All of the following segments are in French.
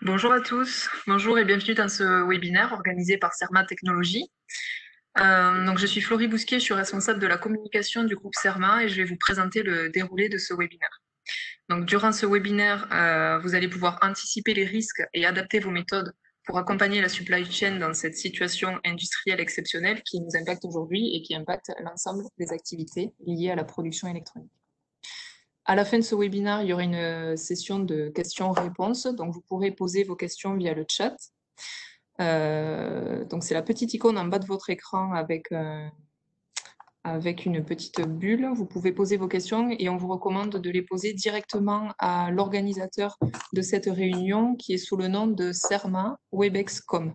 Bonjour à tous, bonjour et bienvenue dans ce webinaire organisé par Cerma Technologies. Donc je suis Florie Bousquet, je suis responsable de la communication du groupe Cerma et je vais vous présenter le déroulé de ce webinaire. Donc durant ce webinaire, vous allez pouvoir anticiper les risques et adapter vos méthodes pour accompagner la supply chain dans cette situation industrielle exceptionnelle qui nous impacte aujourd'hui et qui impacte l'ensemble des activités liées à la production électronique. À la fin de ce webinaire, il y aura une session de questions-réponses. Donc, vous pourrez poser vos questions via le chat. Donc, c'est la petite icône en bas de votre écran avec une petite bulle. Vous pouvez poser vos questions et on vous recommande de les poser directement à l'organisateur de cette réunion qui est sous le nom de Cerma Webex.com.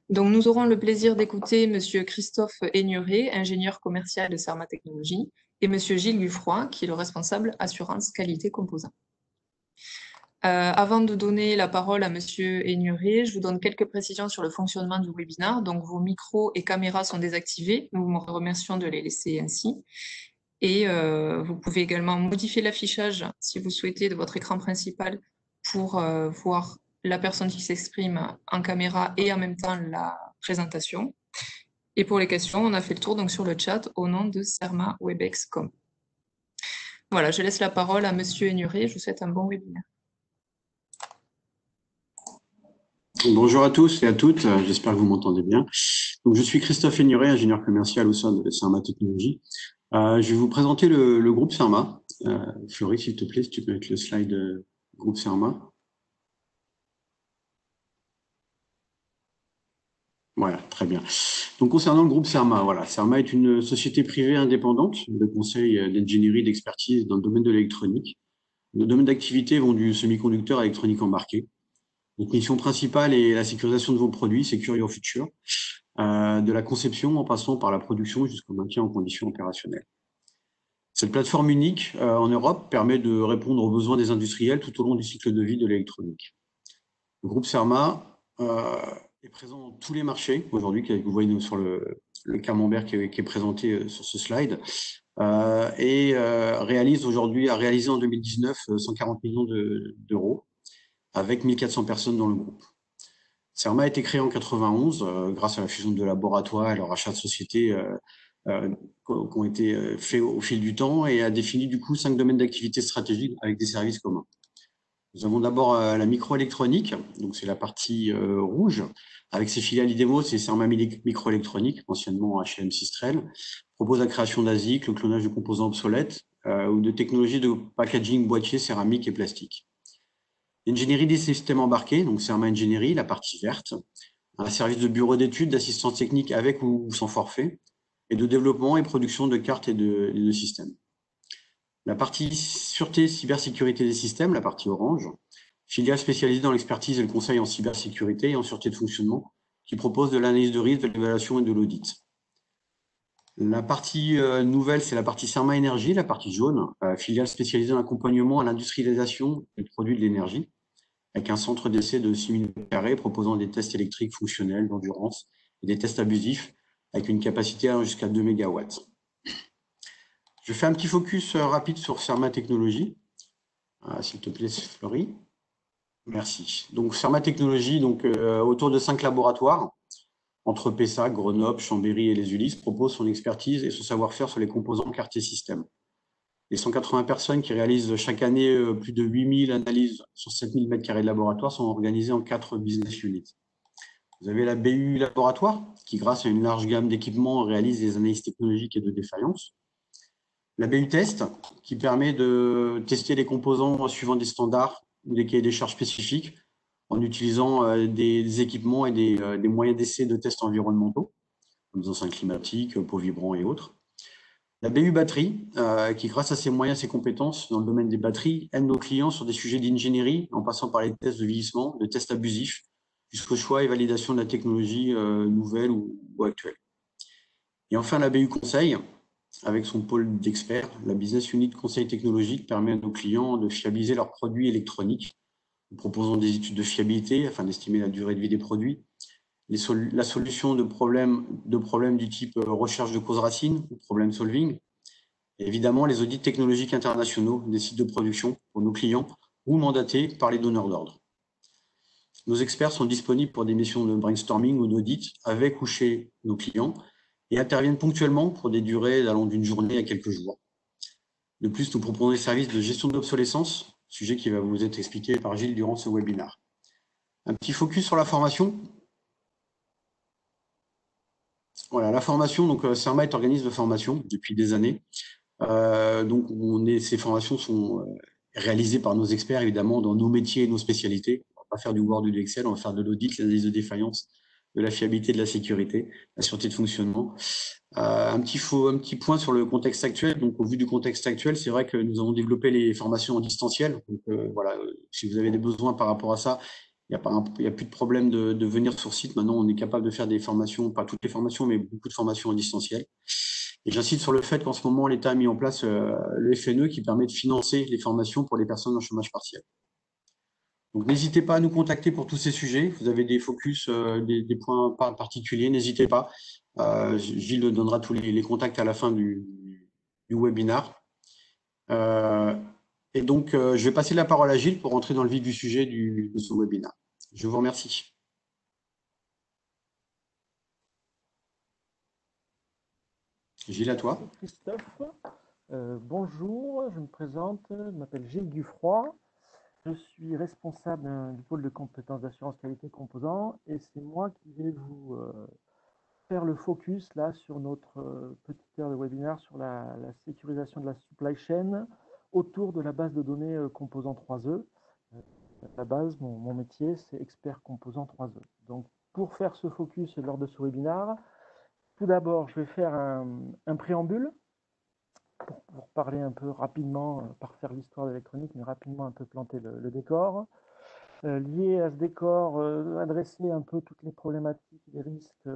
Donc, nous aurons le plaisir d'écouter Monsieur Christophe Aigneret, ingénieur commercial de Cerma Technologies, et Monsieur Gilles Guffroy, qui est le responsable assurance qualité composants. Avant de donner la parole à Monsieur Aigneret, je vous donne quelques précisions sur le fonctionnement du webinaire. Donc, vos micros et caméras sont désactivés. Nous vous remercions de les laisser ainsi. Et vous pouvez également modifier l'affichage, si vous souhaitez, de votre écran principal pour voir la personne qui s'exprime en caméra et en même temps la présentation. Et pour les questions, on a fait le tour donc sur le chat au nom de Cerma Webex.com. Voilà, je laisse la parole à Monsieur Aigneret. Je vous souhaite un bon webinaire. Bonjour à tous et à toutes, j'espère que vous m'entendez bien. Donc, je suis Christophe Aigneret, ingénieur commercial au sein de Cerma Technologies. Je vais vous présenter le groupe Cerma. Florie, s'il te plaît, si tu peux mettre le slide groupe Cerma. Voilà, très bien. Donc, concernant le groupe Cerma, voilà, Cerma est une société privée indépendante de conseil d'ingénierie d'expertise dans le domaine de l'électronique. Nos domaines d'activité vont du semi-conducteur à l'électronique embarquée. Notre mission principale est la sécurisation de vos produits, Secure Your Future, de la conception en passant par la production jusqu'au maintien en conditions opérationnelles. Cette plateforme unique en Europe permet de répondre aux besoins des industriels tout au long du cycle de vie de l'électronique. Le groupe Cerma est présent dans tous les marchés aujourd'hui, que vous voyez sur le camembert qui est présenté sur ce slide, et a réalisé en 2019 140 millions d'euros avec 1400 personnes dans le groupe. Cerma a été créé en 91 grâce à la fusion de laboratoires et leur achat de sociétés qui ont été faits au fil du temps et a défini du coup 5 domaines d'activité stratégiques avec des services communs. Nous avons d'abord la microélectronique, donc c'est la partie rouge, avec ses filiales IDEMO, c'est Cerma Microélectronique, anciennement HLM Systrel, propose la création d'ASIC, le clonage de composants obsolètes ou de technologies de packaging boîtier, céramique et plastique. Ingénierie des systèmes embarqués, donc Cerma Ingénierie, la partie verte, un service de bureau d'études, d'assistance technique avec ou sans forfait, et de développement et production de cartes et de systèmes. La partie sûreté, cybersécurité des systèmes, la partie orange, filiale spécialisée dans l'expertise et le conseil en cybersécurité et en sûreté de fonctionnement, qui propose de l'analyse de risque, de l'évaluation et de l'audit. La partie nouvelle, c'est la partie Cerma Énergie, la partie jaune, filiale spécialisée dans l'accompagnement à l'industrialisation des produits de l'énergie, avec un centre d'essai de 6000 m² proposant des tests électriques fonctionnels, d'endurance et des tests abusifs, avec une capacité jusqu'à 2 MW. Je fais un petit focus rapide sur Cerma Technologies. S'il te plaît, Florie. Merci. Donc, Cerma Technologies, autour de 5 laboratoires, entre Pessac, Grenoble, Chambéry et les Ulysses, propose son expertise et son savoir-faire sur les composants quartier système. Les 180 personnes qui réalisent chaque année plus de 8000 analyses sur 7000 m² de laboratoire sont organisées en 4 business units. Vous avez la BU Laboratoire, qui grâce à une large gamme d'équipements réalise des analyses technologiques et de défaillance. La BU Test, qui permet de tester les composants suivant des standards ou des cahiers des charges spécifiques en utilisant des équipements et des moyens d'essai de tests environnementaux, comme des enceintes climatiques, pots vibrants et autres. La BU Batterie, qui grâce à ses moyens et ses compétences dans le domaine des batteries, aide nos clients sur des sujets d'ingénierie, en passant par les tests de vieillissement, de tests abusifs, jusqu'au choix et validation de la technologie nouvelle ou actuelle. Et enfin, la BU Conseil, avec son pôle d'experts, la Business Unit Conseil technologique permet à nos clients de fiabiliser leurs produits électroniques, en proposant des études de fiabilité afin d'estimer la durée de vie des produits, la solution de problèmes du type recherche de causes racines ou problem solving, et évidemment les audits technologiques internationaux des sites de production pour nos clients ou mandatés par les donneurs d'ordre. Nos experts sont disponibles pour des missions de brainstorming ou d'audit avec ou chez nos clients et interviennent ponctuellement pour des durées allant d'une journée à quelques jours. De plus, nous proposons des services de gestion de l'obsolescence, sujet qui va vous être expliqué par Gilles durant ce webinaire. Un petit focus sur la formation. Voilà, la formation, donc CERMA est organisme de formation depuis des années. Donc ces formations sont réalisées par nos experts, évidemment, dans nos métiers et nos spécialités. On va pas faire du Word ou de l'Excel, on va faire de l'audit, l'analyse de défaillance, de la fiabilité, de la sécurité, la sûreté de fonctionnement. Un petit point sur le contexte actuel. Donc, au vu du contexte actuel, c'est vrai que nous avons développé les formations en distanciel. Donc, voilà, si vous avez des besoins par rapport à ça, il n'y a plus de problème de venir sur site. Maintenant, on est capable de faire des formations, pas toutes les formations, mais beaucoup de formations en distanciel. Et j'insiste sur le fait qu'en ce moment, l'État a mis en place le FNE qui permet de financer les formations pour les personnes en chômage partiel. Donc, n'hésitez pas à nous contacter pour tous ces sujets. Vous avez des focus, des points particuliers, n'hésitez pas. Gilles donnera tous les contacts à la fin du webinaire. Et donc, je vais passer la parole à Gilles pour rentrer dans le vif du sujet de ce webinaire. Je vous remercie. Gilles, à toi. Christophe, bonjour, je me présente, je m'appelle Gilles Dufroy, je suis responsable du pôle de compétences d'assurance qualité composants et c'est moi qui vais vous faire le focus là sur notre petite heure de webinaire sur la sécurisation de la supply chain autour de la base de données composants 3E. La base, mon métier, c'est expert composant 3E. Donc, pour faire ce focus lors de ce webinaire, tout d'abord, je vais faire un préambule pour parler un peu rapidement, par faire l'histoire de l'électronique, mais rapidement un peu planter le décor. Lié à ce décor, adresser un peu toutes les problématiques, les risques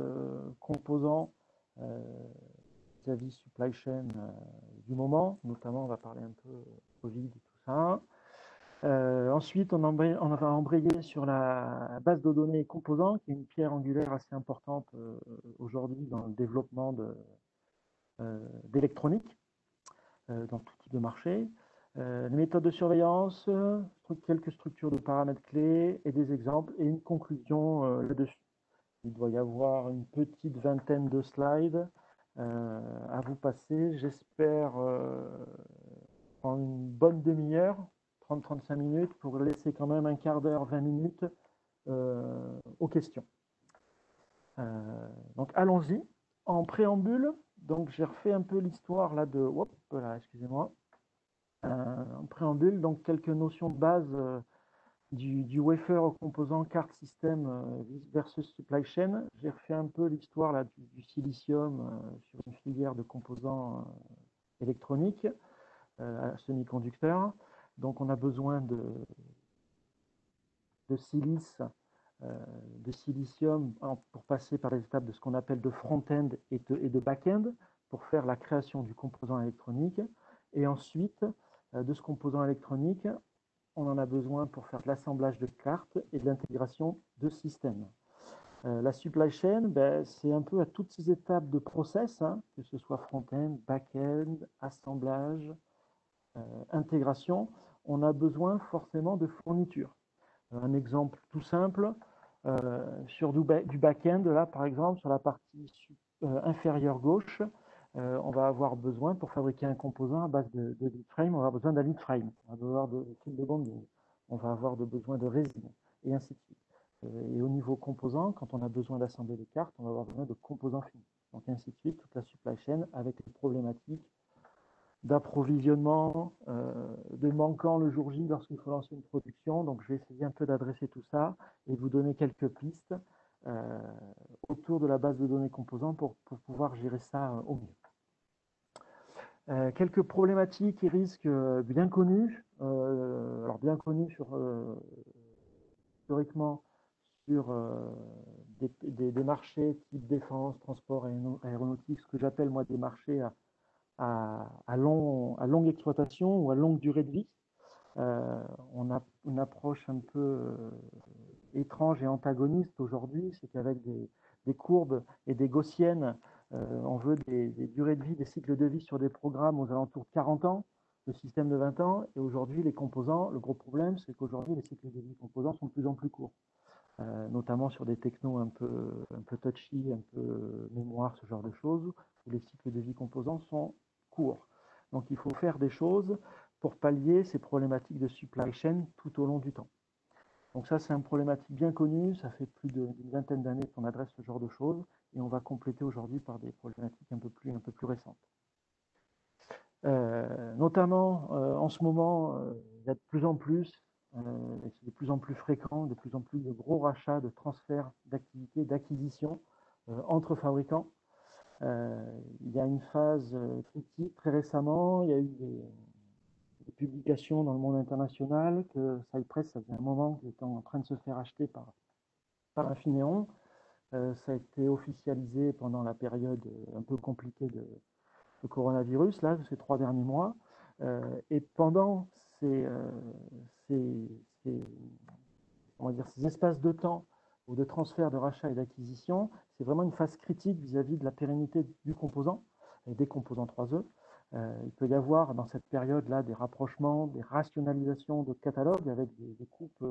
composants vis-à-vis supply chain du moment. Notamment, on va parler un peu Covid et tout ça. Ensuite, on va embrayer sur la base de données composants, qui est une pierre angulaire assez importante aujourd'hui dans le développement d'électronique, dans tout type de marché. Les méthodes de surveillance, quelques structures de paramètres clés et des exemples et une conclusion là-dessus. Il doit y avoir une petite vingtaine de slides à vous passer. J'espère en une bonne demi-heure, 30-35 minutes, pour laisser quand même un quart d'heure, 20 minutes aux questions. Donc allons-y. En préambule, donc j'ai refait un peu l'histoire là de... Hop, là, excusez-moi. En préambule, donc quelques notions de base du wafer au composant carte système versus supply chain. J'ai refait un peu l'histoire là du silicium sur une filière de composants électroniques, semi-conducteurs. Donc on a besoin de silice, de silicium pour passer par les étapes de ce qu'on appelle de front-end et de back-end pour faire la création du composant électronique. Et ensuite, de ce composant électronique, on en a besoin pour faire de l'assemblage de cartes et de l'intégration de systèmes. La supply chain, c'est un peu à toutes ces étapes de process, hein, que ce soit front-end, back-end, assemblage, intégration, on a besoin forcément de fournitures. Un exemple tout simple, sur du back-end, là par exemple, sur la partie inférieure gauche, on va avoir besoin, pour fabriquer un composant à base de lead frame, on va avoir besoin d'un lead frame, on va avoir de fil de bonding, on va avoir besoin de résine, et ainsi de suite. Et au niveau composant, quand on a besoin d'assembler les cartes, on va avoir besoin de composants finis. Donc ainsi de suite, toute la supply chain avec les problématiques d'approvisionnement, de manquant le jour J lorsqu'il faut lancer une production. Donc je vais essayer un peu d'adresser tout ça et vous donner quelques pistes autour de la base de données composants pour pouvoir gérer ça au mieux. Quelques problématiques et risques bien connus, alors bien connus historiquement sur des marchés type défense, transport et aéronautique, ce que j'appelle moi des marchés à longue exploitation ou à longue durée de vie. On a une approche un peu étrange et antagoniste aujourd'hui, c'est qu'avec des courbes et des gaussiennes, on veut des durées de vie, des cycles de vie sur des programmes aux alentours de 40 ans, le système de 20 ans, et aujourd'hui les composants, le gros problème c'est qu'aujourd'hui les cycles de vie composants sont de plus en plus courts. notamment sur des technos un peu touchy, un peu mémoire, ce genre de choses, où les cycles de vie composants sont courts. Donc il faut faire des choses pour pallier ces problématiques de supply chain tout au long du temps. Donc ça, c'est une problématique bien connue, ça fait plus d'une vingtaine d'années qu'on adresse ce genre de choses, et on va compléter aujourd'hui par des problématiques un peu plus récentes. Notamment, en ce moment, il y a de plus en plus, et c'est de plus en plus fréquent, de plus en plus de gros rachats, de transferts d'activités, d'acquisitions entre fabricants. Il y a une phase critique très récemment, il y a eu des publications dans le monde international que Cypress, ça faisait un moment qu'il était en train de se faire acheter par Infineon. Ça a été officialisé pendant la période un peu compliquée de coronavirus, là, ces 3 derniers mois. Et pendant ces, on va dire, ces espaces de temps ou de transfert, de rachat et d'acquisition, c'est vraiment une phase critique vis-à-vis de la pérennité du composant et des composants 3E. Il peut y avoir dans cette période-là des rapprochements, des rationalisations de catalogues avec des coupes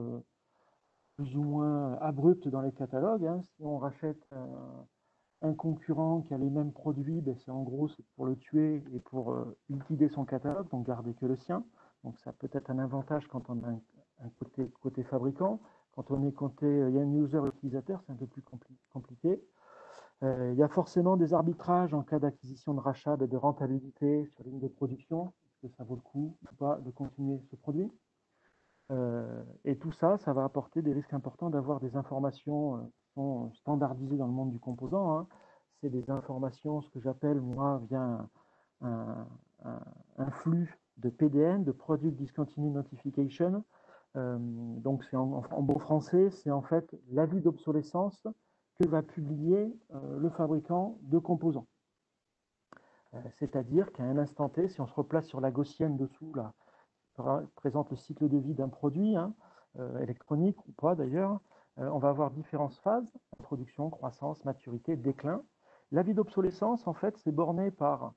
plus ou moins abruptes dans les catalogues. Hein. Si on rachète un concurrent qui a les mêmes produits, ben c'est en gros c'est pour le tuer et pour liquider son catalogue, donc garder que le sien. Donc ça peut être un avantage quand on a un côté fabricant. Quand on est côté end user utilisateur, c'est un peu plus compliqué. Il y a forcément des arbitrages en cas d'acquisition de rachat, de rentabilité sur ligne de production. Est-ce que ça vaut le coup ou pas de continuer ce produit? Et tout ça, ça va apporter des risques importants d'avoir des informations qui sont standardisées dans le monde du composant. Hein. C'est des informations, ce que j'appelle, moi, via un flux de PDN, de Product Discontinued Notification. Donc, c'est en beau français, c'est en fait l'avis d'obsolescence que va publier le fabricant de composants. C'est-à-dire qu'à un instant T, si on se replace sur la gaussienne dessous, là, présente le cycle de vie d'un produit, hein, électronique ou pas d'ailleurs, on va avoir différentes phases, production, croissance, maturité, déclin. L'avis d'obsolescence, en fait, c'est borné par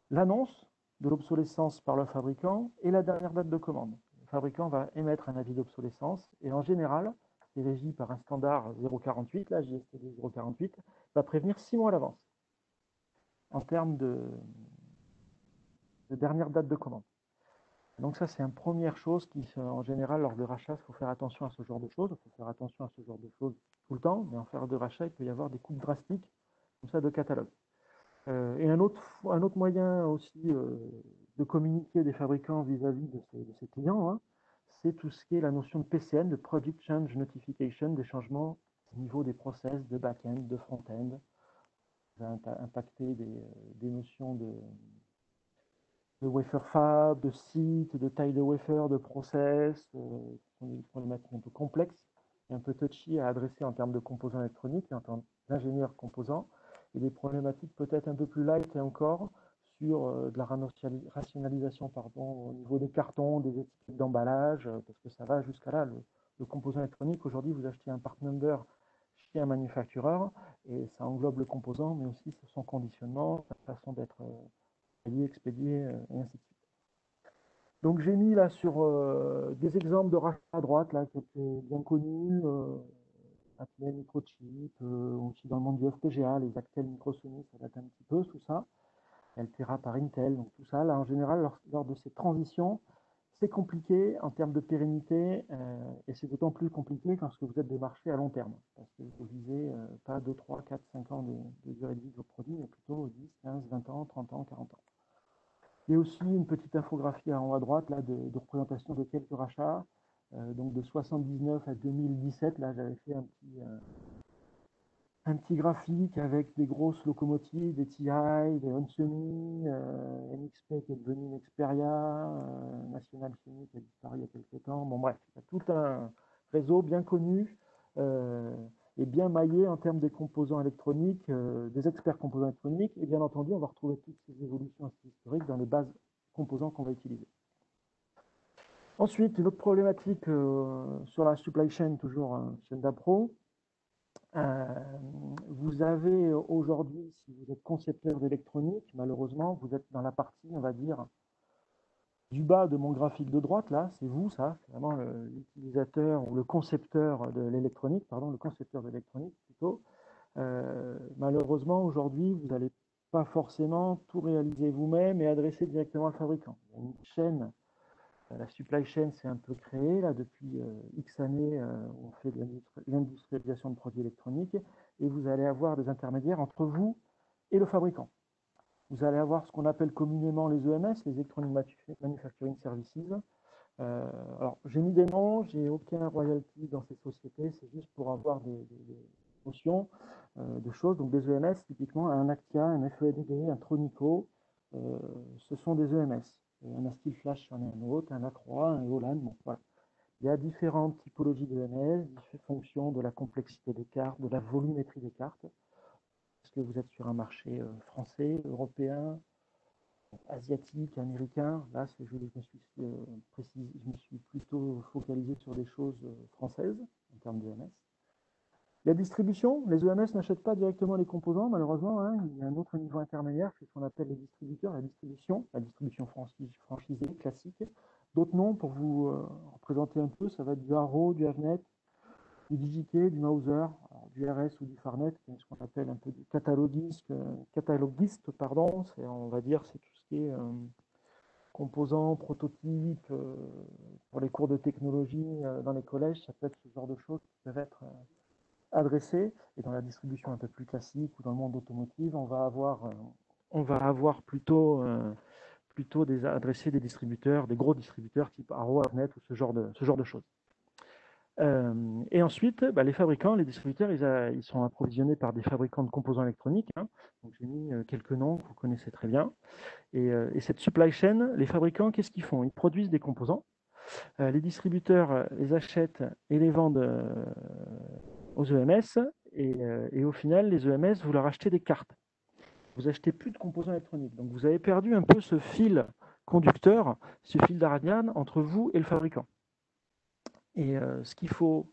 l'annonce de l'obsolescence par le fabricant et la dernière date de commande. Le fabricant va émettre un avis d'obsolescence et en général, c'est régi par un standard 048, là, JSTD 048, va prévenir 6 mois à l'avance en termes de dernière date de commande. Donc ça, c'est une première chose qui, en général, lors de rachat, il faut faire attention à ce genre de choses. Il faut faire attention à ce genre de choses tout le temps, mais en faire de rachat, il peut y avoir des coupes drastiques, comme ça, de catalogue. Et un autre moyen aussi de communiquer des fabricants vis-à-vis de ces clients, hein, c'est tout ce qui est la notion de PCN, de Product Change Notification, des changements au niveau des process de back-end, de front-end. Ça va impacter des notions de wafer fab, de site, de taille de wafer, de process, sont des problématiques un peu complexes et un peu touchy à adresser en termes de composants électroniques, en termes d'ingénieurs composants, et des problématiques peut-être un peu plus light et encore sur de la rationalisation au niveau des cartons, des étiquettes d'emballage, parce que ça va jusqu'à là. Le composant électronique, aujourd'hui, vous achetez un part number chez un manufactureur et ça englobe le composant, mais aussi son conditionnement, sa façon d'être expédié, et ainsi de suite. Donc j'ai mis là sur des exemples de rachat à droite, là, qui étaient bien connus, Atmel, Microchip, aussi dans le monde du FPGA, les Actel, Microsonic, ça date un petit peu, tout ça. Altera par Intel, donc tout ça. Là, en général, lors de ces transitions, c'est compliqué en termes de pérennité, et c'est d'autant plus compliqué lorsque vous êtes des marchés à long terme, parce que vous visez pas 2, 3, 4, 5 ans de durée de vie de vos produits, mais plutôt 10, 15, 20 ans, 30 ans, 40 ans. Il y a aussi une petite infographie en haut à droite là, de représentation de quelques rachats. Donc de 79 à 2017, là j'avais fait un petit graphique avec des grosses locomotives, des TI, des Onsemi, NXP qui est devenu une Xperia, National Semi qui a disparu il y a quelques temps. Bon bref, il y a tout un réseau bien connu et bien maillé en termes des composants électroniques, des experts composants électroniques. Et bien entendu, on va retrouver toutes ces évolutions historiques dans les bases composants qu'on va utiliser. Ensuite, une autre problématique sur la supply chain, toujours chaîne d'appro. Vous avez aujourd'hui, si vous êtes concepteur d'électronique, malheureusement, vous êtes dans la partie, on va dire, du bas de mon graphique de droite, là, c'est vous, ça, c'est vraiment l'utilisateur ou le concepteur de l'électronique, pardon, le concepteur de l'électronique plutôt. Malheureusement, aujourd'hui, vous n'allez pas forcément tout réaliser vous-même et adresser directement au fabricant. Il y a une chaîne, la supply chain s'est un peu créée là depuis X années, on fait de l'industrialisation de produits électroniques et vous allez avoir des intermédiaires entre vous et le fabricant. Vous allez avoir ce qu'on appelle communément les EMS, les Electronic Manufacturing Services. Alors, j'ai mis des noms, j'ai aucun royalty dans ces sociétés, c'est juste pour avoir des notions de choses. Donc, des EMS, typiquement, un Actia, un FEDD, un Tronico, ce sont des EMS. Un Astil Flash, c'en est un autre, un A3, un Eolan, bon, voilà. Il y a différentes typologies d'EMS, différentes fonctions de la complexité des cartes, de la volumétrie des cartes. Est-ce que vous êtes sur un marché français, européen, asiatique, américain? Là, je me suis plutôt focalisé sur des choses françaises en termes d'EMS. La distribution, les EMS n'achètent pas directement les composants, malheureusement. Hein. Il y a un autre niveau intermédiaire, c'est ce qu'on appelle les distributeurs, la distribution franchisée, classique. D'autres noms, pour vous représenter un peu, ça va être du Haro, du Avnet, du DigiKey, du Mauser, alors, du RS ou du Farnet, qui est ce qu'on appelle un peu du cataloguiste, pardon. On va dire, c'est tout ce qui est composants, prototypes, pour les cours de technologie dans les collèges, ça peut être ce genre de choses qui peuvent être adressées. Et dans la distribution un peu plus classique ou dans le monde automotive, on va avoir plutôt adresser des distributeurs, des gros distributeurs type Arrow, Avnet ou ce genre de choses. Et ensuite, les fabricants, les distributeurs, ils sont approvisionnés par des fabricants de composants électroniques. Hein. Donc j'ai mis quelques noms que vous connaissez très bien. Et cette supply chain, les fabricants, qu'est-ce qu'ils font? Ils produisent des composants. Les distributeurs les achètent et les vendent aux EMS. Et au final, les EMS, vous leur achetez des cartes. Vous achetez plus de composants électroniques. Donc vous avez perdu un peu ce fil conducteur, ce fil d'Ariane entre vous et le fabricant. Et ce qu'il faut,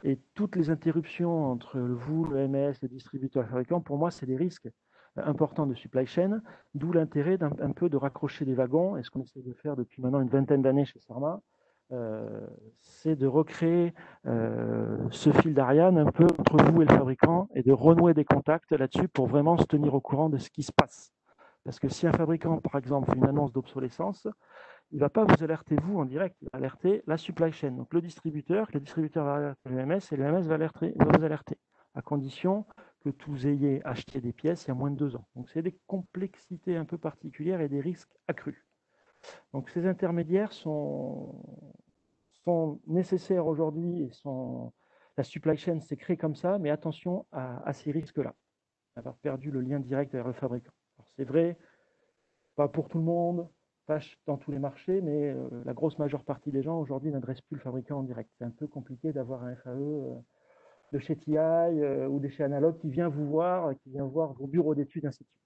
et toutes les interruptions entre vous, le MS, le distributeur et le fabricant, pour moi, c'est des risques importants de supply chain, d'où l'intérêt un peu de raccrocher des wagons, et ce qu'on essaie de faire depuis maintenant une vingtaine d'années chez Serma, c'est de recréer ce fil d'Ariane un peu entre vous et le fabricant, et de renouer des contacts là-dessus pour vraiment se tenir au courant de ce qui se passe. Parce que si un fabricant, par exemple, fait une annonce d'obsolescence, il ne va pas vous alerter vous en direct, il va alerter la supply chain. Donc le distributeur va alerter l'EMS et l'EMS va vous alerter, à condition que vous ayez acheté des pièces il y a moins de 2 ans. Donc c'est des complexités un peu particulières et des risques accrus. Donc ces intermédiaires sont nécessaires aujourd'hui et la supply chain s'est créée comme ça, mais attention à ces risques-là, d'avoir perdu le lien direct avec le fabricant. C'est vrai, pas pour tout le monde, pas dans tous les marchés, mais la grosse majeure partie des gens aujourd'hui n'adressent plus le fabricant en direct. C'est un peu compliqué d'avoir un FAE de chez TI ou de chez Analog qui vient vous voir, qui vient voir vos bureaux d'études, ainsi de suite.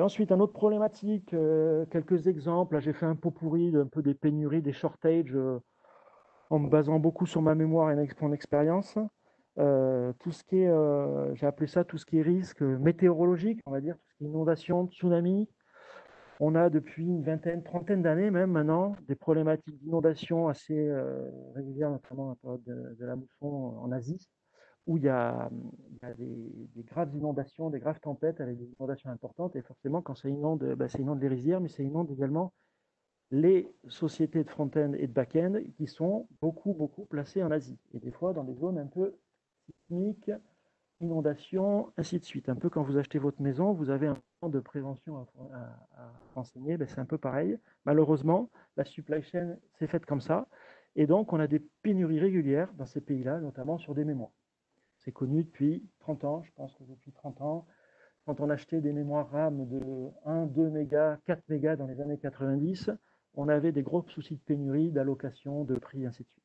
Ensuite, une autre problématique, quelques exemples. Là, j'ai fait un pot pourri un peu des pénuries, des shortages, en me basant beaucoup sur ma mémoire et mon expérience. Tout ce qui est, j'ai appelé ça tout ce qui est risque météorologique, on va dire, tout ce qui est inondation, tsunami. On a depuis une vingtaine, trentaine d'années même maintenant des problématiques d'inondation assez régulières, notamment à la période de la mousson en Asie, où il y a des graves inondations, des graves tempêtes avec des inondations importantes. Et forcément, quand ça inonde les rizières, mais ça inonde également les sociétés de front-end et de back-end qui sont beaucoup placées en Asie. Et des fois dans des zones un peu sismiques, inondations, ainsi de suite. Un peu quand vous achetez votre maison, vous avez un plan de prévention à renseigner, c'est un peu pareil. Malheureusement, la supply chain s'est faite comme ça, et donc on a des pénuries régulières dans ces pays-là, notamment sur des mémoires. C'est connu depuis 30 ans, je pense que depuis 30 ans, quand on achetait des mémoires RAM de 1, 2 mégas, 4 mégas dans les années 90, on avait des gros soucis de pénurie, d'allocation, de prix, ainsi de suite.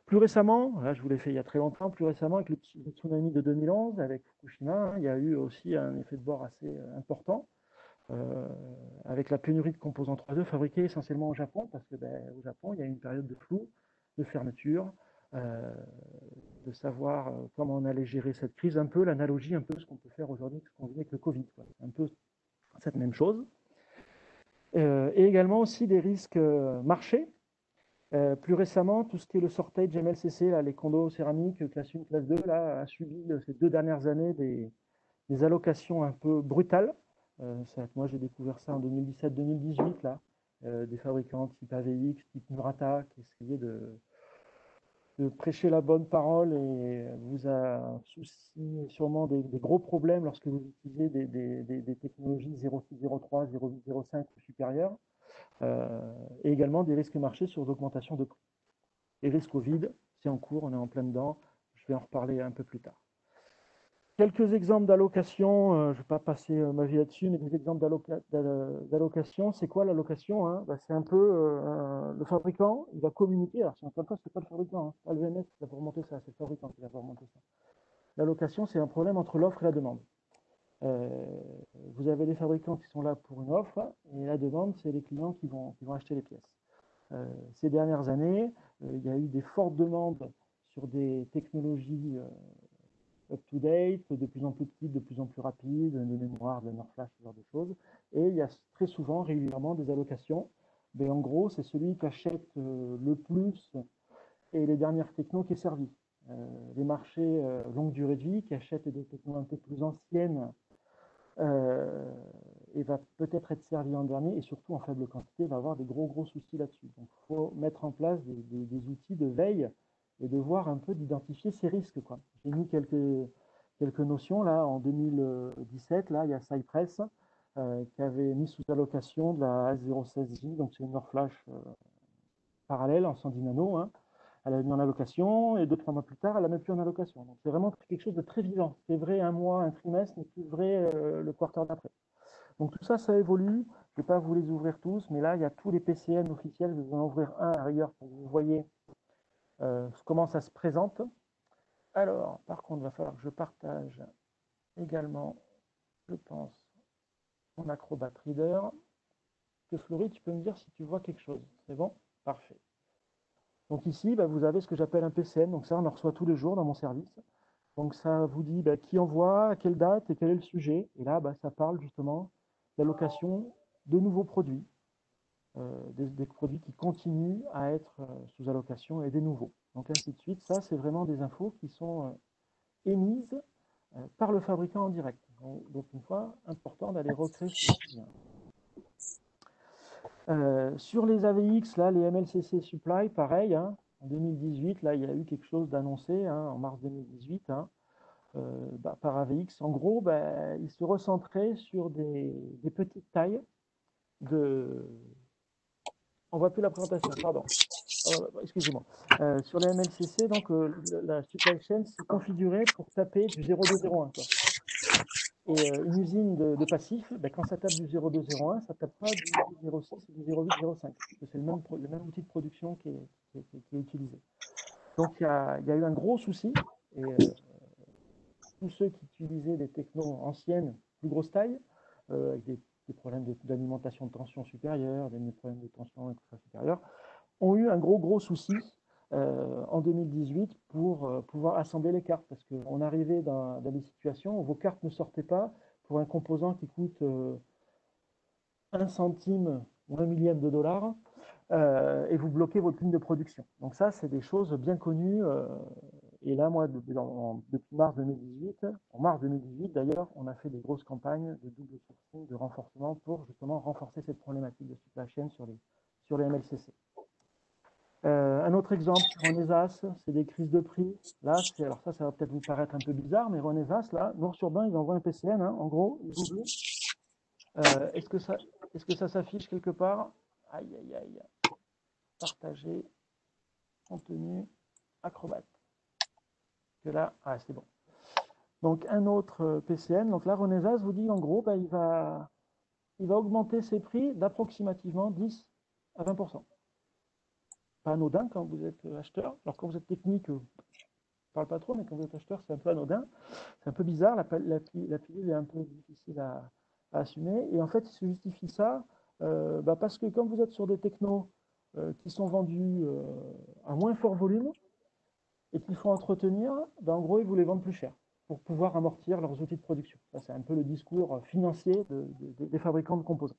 Plus récemment, là je vous l'ai fait il y a très longtemps, plus récemment avec le tsunami de 2011, avec Fukushima, il y a eu aussi un effet de bord assez important, avec la pénurie de composants 3E fabriqués essentiellement au Japon, parce que au Japon, il y a eu une période de flou, de fermeture, de savoir comment on allait gérer cette crise, un peu l'analogie, un peu ce qu'on peut faire aujourd'hui, ce qu'on vit avec le Covid, quoi. Un peu cette même chose. Et également aussi des risques marchés. Plus récemment, tout ce qui est le sortage MLCC, là, les condos céramiques classe 1, classe 2, là, a subi ces 2 dernières années des allocations un peu brutales. Moi, j'ai découvert ça en 2017-2018, là, des fabricants type AVX, type Murata, qui essayaient de prêcher la bonne parole et vous a souci sûrement des gros problèmes lorsque vous utilisez des technologies 0.6, 0.3, 0.8, 0.5 ou supérieures, et également des risques marchés sur l'augmentation de prix. Et risque Covid, c'est en cours, on est en plein dedans, je vais en reparler un peu plus tard. Quelques exemples d'allocation, je ne vais pas passer ma vie là-dessus, mais des exemples d'allocation. C'est quoi l'allocation, hein? C'est un peu le fabricant, il va communiquer. Alors, encore une fois, ce n'est pas le fabricant, hein, pas le VMS qui va vous remonter ça, c'est le fabricant qui va vous remonter ça. L'allocation, c'est un problème entre l'offre et la demande. Vous avez les fabricants qui sont là pour une offre, et la demande, c'est les clients qui vont acheter les pièces. Ces dernières années, il y a eu des fortes demandes sur des technologies up-to-date, de plus en plus petites, de plus en plus rapides, des mémoires, de la NOR flash, ce genre de choses. Et il y a très souvent, régulièrement, des allocations. Mais en gros, c'est celui qui achète le plus et les dernières technos qui est servi. Les marchés longue durée de vie qui achètent des technos un peu plus anciennes et va peut-être être servi en dernier et surtout en faible quantité, va avoir des gros soucis là-dessus. Donc il faut mettre en place des outils de veille et de voir un peu d'identifier ces risques. J'ai mis quelques notions là en 2017, là il y a Cypress qui avait mis sous allocation de la S016J, donc c'est une NOR flash parallèle en 110 nano, hein. Elle a mis en allocation et 2-3 mois plus tard, elle la met plus en allocation. Donc c'est vraiment quelque chose de très vivant. C'est vrai un mois, un trimestre, mais plus vrai le quarter d'après. Donc tout ça, ça évolue. Je ne vais pas vous les ouvrir tous, mais là, il y a tous les PCN officiels. Je vais vous en ouvrir un à rigueur pour que vous voyez comment ça se présente. Alors, par contre, il va falloir que je partage également, je pense, mon Acrobat Reader. Que Florie, tu peux me dire si tu vois quelque chose. C'est bon? Parfait. Donc ici, vous avez ce que j'appelle un PCN. Donc ça, on en reçoit tous les jours dans mon service. Donc ça vous dit qui envoie, à quelle date et quel est le sujet. Et là, ça parle justement d'allocation de nouveaux produits, des produits qui continuent à être sous allocation et des nouveaux. Donc ainsi de suite. Ça, c'est vraiment des infos qui sont émises par le fabricant en direct. Donc une fois, important d'aller recréer ce lien. Sur les AVX, là, les MLCC Supply, pareil, hein, en 2018, là, il y a eu quelque chose d'annoncé, hein, en mars 2018, hein, par AVX. En gros, il se recentrait sur des petites tailles de... On voit plus la présentation, pardon. Excusez-moi. Sur les MLCC, donc, la supply chain s'est configurée pour taper du 0,201. Et une usine de passif, quand ça tape du 0,201, ça ne tape pas du 0,6 ou du 0,8, 0,5. C'est le même outil de production qui est utilisé. Donc il y a eu un gros souci. Et tous ceux qui utilisaient des technos anciennes, plus grosse taille, avec des problèmes d'alimentation de tension supérieure, des problèmes de tension supérieure, ont eu un gros souci en 2018 pour pouvoir assembler les cartes, parce qu'on arrivait dans des situations où vos cartes ne sortaient pas pour un composant qui coûte 1 centime ou 1 millième de dollar, et vous bloquez votre ligne de production. Donc ça, c'est des choses bien connues. Et là, moi, depuis mars 2018, en mars 2018 d'ailleurs, on a fait des grosses campagnes de double sourcing, de renforcement pour justement renforcer cette problématique de supply chain sur les MLCC. Un autre exemple sur Renesas, c'est des crises de prix. Là, alors ça va peut-être vous paraître un peu bizarre, mais Renesas, là, noir sur blanc, ils envoient un PCN, hein, en gros, ils oublient. Est-ce que ça s'affiche quelque part? Aïe. Partager, contenu, Acrobat. Que là, c'est bon. Donc un autre PCN, donc là, Renesas vous dit en gros, il va augmenter ses prix d'approximativement 10 à 20%. Pas anodin quand vous êtes acheteur. Alors quand vous êtes technique, je ne parle pas trop, mais quand vous êtes acheteur, c'est un peu anodin. C'est un peu bizarre, la pilule est un peu difficile à assumer. Et en fait, il se justifie ça parce que comme vous êtes sur des technos qui sont vendus à moins fort volume et qu'il faut entretenir, en gros, ils vous les vendent plus cher pour pouvoir amortir leurs outils de production. Ça, c'est un peu le discours financier des fabricants de composants.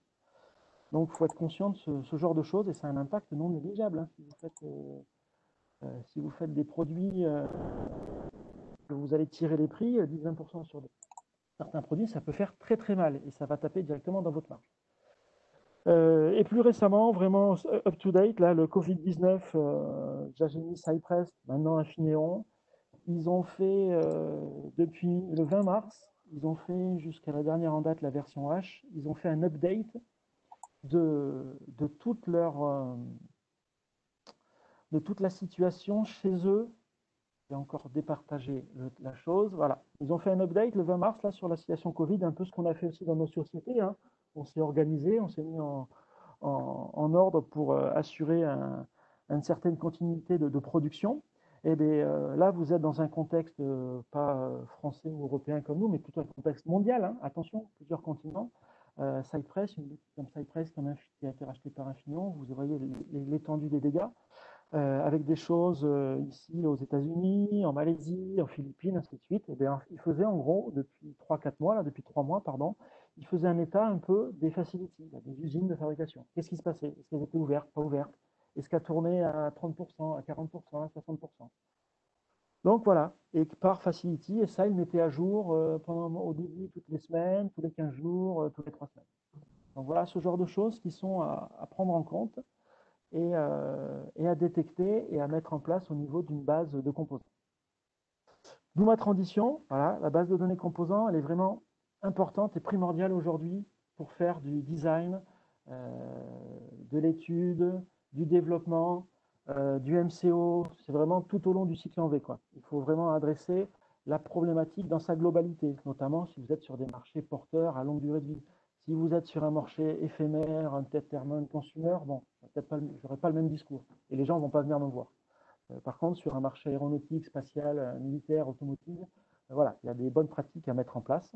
Donc, il faut être conscient de ce genre de choses et ça a un impact non négligeable, hein. Si vous faites des produits que vous allez tirer les prix, 10-20% sur certains produits, ça peut faire très très mal et ça va taper directement dans votre marge. Et plus récemment, vraiment up-to-date, là, le Covid-19, Jageni, Cypress, maintenant Infineon, ils ont fait, depuis le 20 mars, ils ont fait jusqu'à la dernière en date, la version H, ils ont fait un update de toute de toute la situation chez eux. J'ai encore départagé la chose. Voilà. Ils ont fait un update le 20 mars là, sur la situation Covid, un peu ce qu'on a fait aussi dans nos sociétés, hein. On s'est organisé, on s'est mis en ordre pour assurer une certaine continuité de production. Et bien, là, vous êtes dans un contexte pas français ou européen comme nous, mais plutôt un contexte mondial, hein. Attention, plusieurs continents. Cypress, une boutique comme Cypress qui a été rachetée par Infineon, vous voyez l'étendue des dégâts. Avec des choses ici aux États-Unis, en Malaisie, en Philippines, ainsi de suite. Et bien, il faisait en gros, depuis 3-4 mois, là, depuis 3 mois, pardon, il faisait un état un peu des facilities, des usines de fabrication. Qu'est-ce qui se passait? Est-ce qu'elles étaient ouvertes, pas ouvertes? Est-ce qu'elles tournaient à 30%, à 40%, à 60%? Donc voilà, et par Facility, et ça, il mettait à jour au début toutes les semaines, tous les 15 jours, tous les 3 semaines. Donc voilà ce genre de choses qui sont à prendre en compte et à détecter et à mettre en place au niveau d'une base de composants. D'où ma transition. Voilà, la base de données composants, elle est vraiment importante et primordiale aujourd'hui pour faire du design, de l'étude, du développement, du MCO. C'est vraiment tout au long du cycle en V, quoi. Il faut vraiment adresser la problématique dans sa globalité, notamment si vous êtes sur des marchés porteurs à longue durée de vie. Si vous êtes sur un marché éphémère, un determined consumer, bon, j'aurai pas le même discours et les gens vont pas venir me voir. Par contre, sur un marché aéronautique, spatial, militaire, automotive, voilà, il y a des bonnes pratiques à mettre en place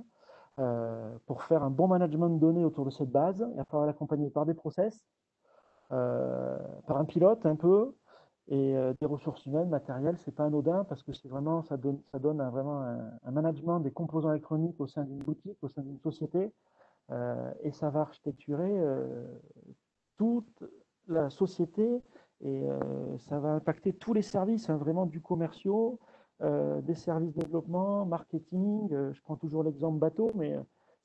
pour faire un bon management de données autour de cette base. Il va falloir l'accompagner par des process, par un pilote un peu, et des ressources humaines, matérielles, c'est pas anodin parce que c'est vraiment, ça donne vraiment un management des composants électroniques au sein d'une boutique, au sein d'une société, et ça va architecturer toute la société et ça va impacter tous les services, hein, vraiment du commerciaux, des services de développement, marketing. Je prends toujours l'exemple bateau, mais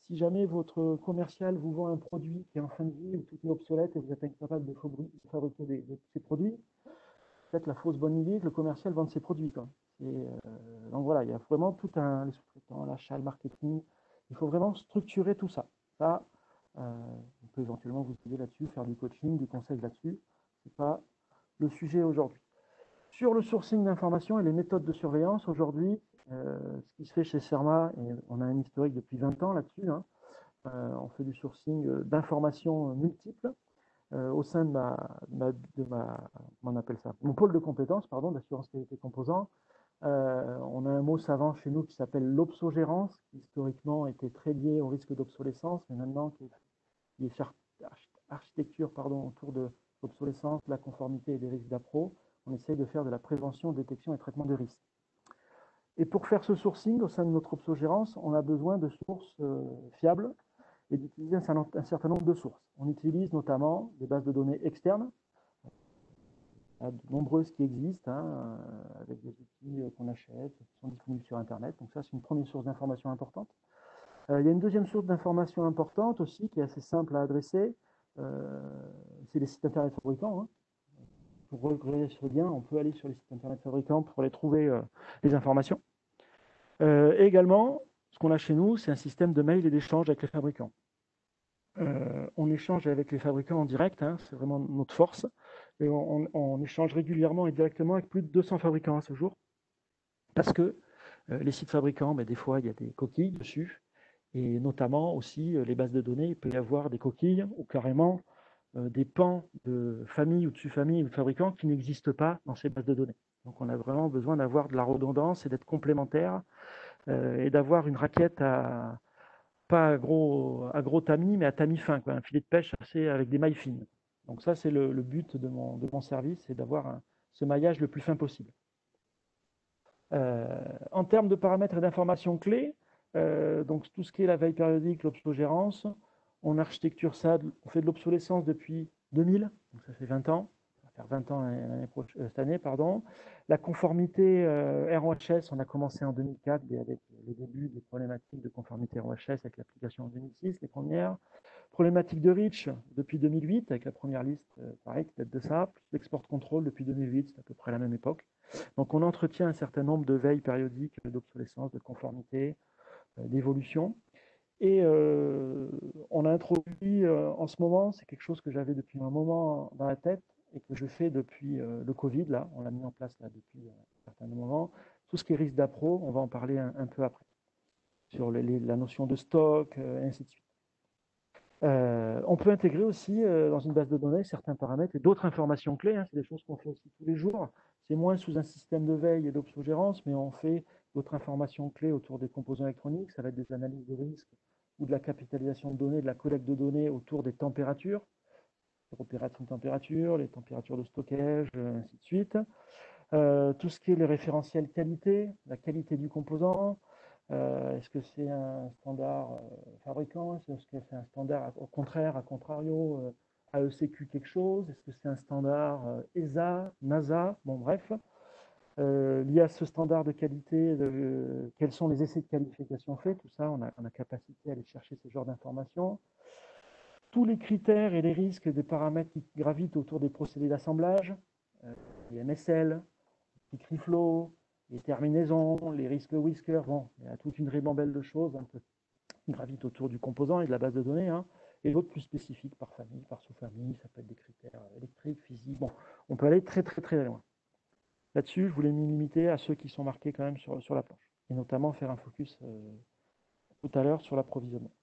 si jamais votre commercial vous vend un produit qui est en fin de vie ou tout est obsolète et vous êtes incapable de fabriquer ces produits, faites la fausse bonne idée que le commercial vende ses produits, quoi. Donc voilà, il y a vraiment tout les sous-traitants, l'achat, le marketing. Il faut vraiment structurer tout ça. Ça, on peut éventuellement vous aider là-dessus, faire du coaching, du conseil là-dessus. Ce n'est pas le sujet aujourd'hui. Sur le sourcing d'informations et les méthodes de surveillance, aujourd'hui, ce qui se fait chez CERMA, et on a un historique depuis 20 ans là-dessus, hein, on fait du sourcing d'informations multiples au sein on appelle ça, mon pôle de compétences, pardon, d'assurance qualité composants. On a un mot savant chez nous qui s'appelle l'obsogérance, qui historiquement était très lié au risque d'obsolescence, mais maintenant qui est architecture pardon, autour de l'obsolescence, la conformité et des risques d'appro. On essaye de faire de la prévention, détection et traitement des risques. Et pour faire ce sourcing au sein de notre obsogérance, on a besoin de sources fiables et d'utiliser un certain nombre de sources. On utilise notamment des bases de données externes, de nombreuses qui existent, hein, avec des outils qu'on achète, qui sont disponibles sur Internet. Donc ça, c'est une première source d'information importante. Il y a une deuxième source d'information importante aussi, qui est assez simple à adresser, c'est les sites Internet fabricants, hein. Pour regarder ce lien, on peut aller sur les sites Internet fabricants pour aller trouver les informations. Et également, ce qu'on a chez nous, c'est un système de mail et d'échange avec les fabricants. On échange avec les fabricants en direct, hein, c'est vraiment notre force. Et on échange régulièrement et directement avec plus de 200 fabricants à ce jour. Parce que les sites fabricants, des fois, il y a des coquilles dessus. Et notamment aussi les bases de données, il peut y avoir des coquilles ou carrément des pans de famille ou de sous-famille ou de fabricants qui n'existent pas dans ces bases de données. Donc on a vraiment besoin d'avoir de la redondance et d'être complémentaire et d'avoir une raquette pas à gros tamis, mais à tamis fin, quoi, un filet de pêche assez avec des mailles fines. Donc ça, c'est le but de mon service, c'est d'avoir ce maillage le plus fin possible. En termes de paramètres et d'informations clés, donc tout ce qui est la veille périodique, l'obsogérance, On architecture ça, on fait de l'obsolescence depuis 2000, donc ça fait 20 ans. Ça va faire 20 ans cette année, pardon. La conformité ROHS, on a commencé en 2004 avec le début des problématiques de conformité ROHS avec l'application en 2006, les premières. Problématique de REACH depuis 2008 avec la première liste, pareil, qui date de ça. Plus l'export control depuis 2008, c'est à peu près la même époque. Donc on entretient un certain nombre de veilles périodiques d'obsolescence, de conformité, d'évolution. Et on a introduit en ce moment, c'est quelque chose que j'avais depuis un moment dans la tête et que je fais depuis le Covid, là, on l'a mis en place là depuis un certain moment, tout ce qui est risque d'appro, on va en parler un peu après, sur la notion de stock, et ainsi de suite. On peut intégrer aussi dans une base de données certains paramètres et d'autres informations clés, hein, c'est des choses qu'on fait aussi tous les jours, c'est moins sous un système de veille et d'obsogérance, mais on fait d'autres informations clés autour des composants électroniques, ça va être des analyses de risque, ou de la capitalisation de données, de la collecte de données autour des températures, les opérations de température, les températures de stockage, ainsi de suite. Tout ce qui est les référentiels qualité, la qualité du composant, est-ce que c'est un standard fabricant, est-ce que c'est un standard au contraire, à contrario, AECQ quelque chose, est-ce que c'est un standard ESA, NASA, bon bref. Lié à ce standard de qualité, quels sont les essais de qualification faits, tout ça, on a capacité à aller chercher ce genre d'informations. Tous les critères et les risques des paramètres qui gravitent autour des procédés d'assemblage, les MSL, les CRIFLOW, les terminaisons, les risques Whisker, bon, il y a toute une ribambelle de choses un peu qui gravitent autour du composant et de la base de données, hein, et d'autres plus spécifiques par famille, par sous-famille, ça peut être des critères électriques, physiques, bon, on peut aller très très très loin. Là-dessus, je voulais me limiter à ceux qui sont marqués quand même sur la planche, et notamment faire un focus tout à l'heure sur l'approvisionnement.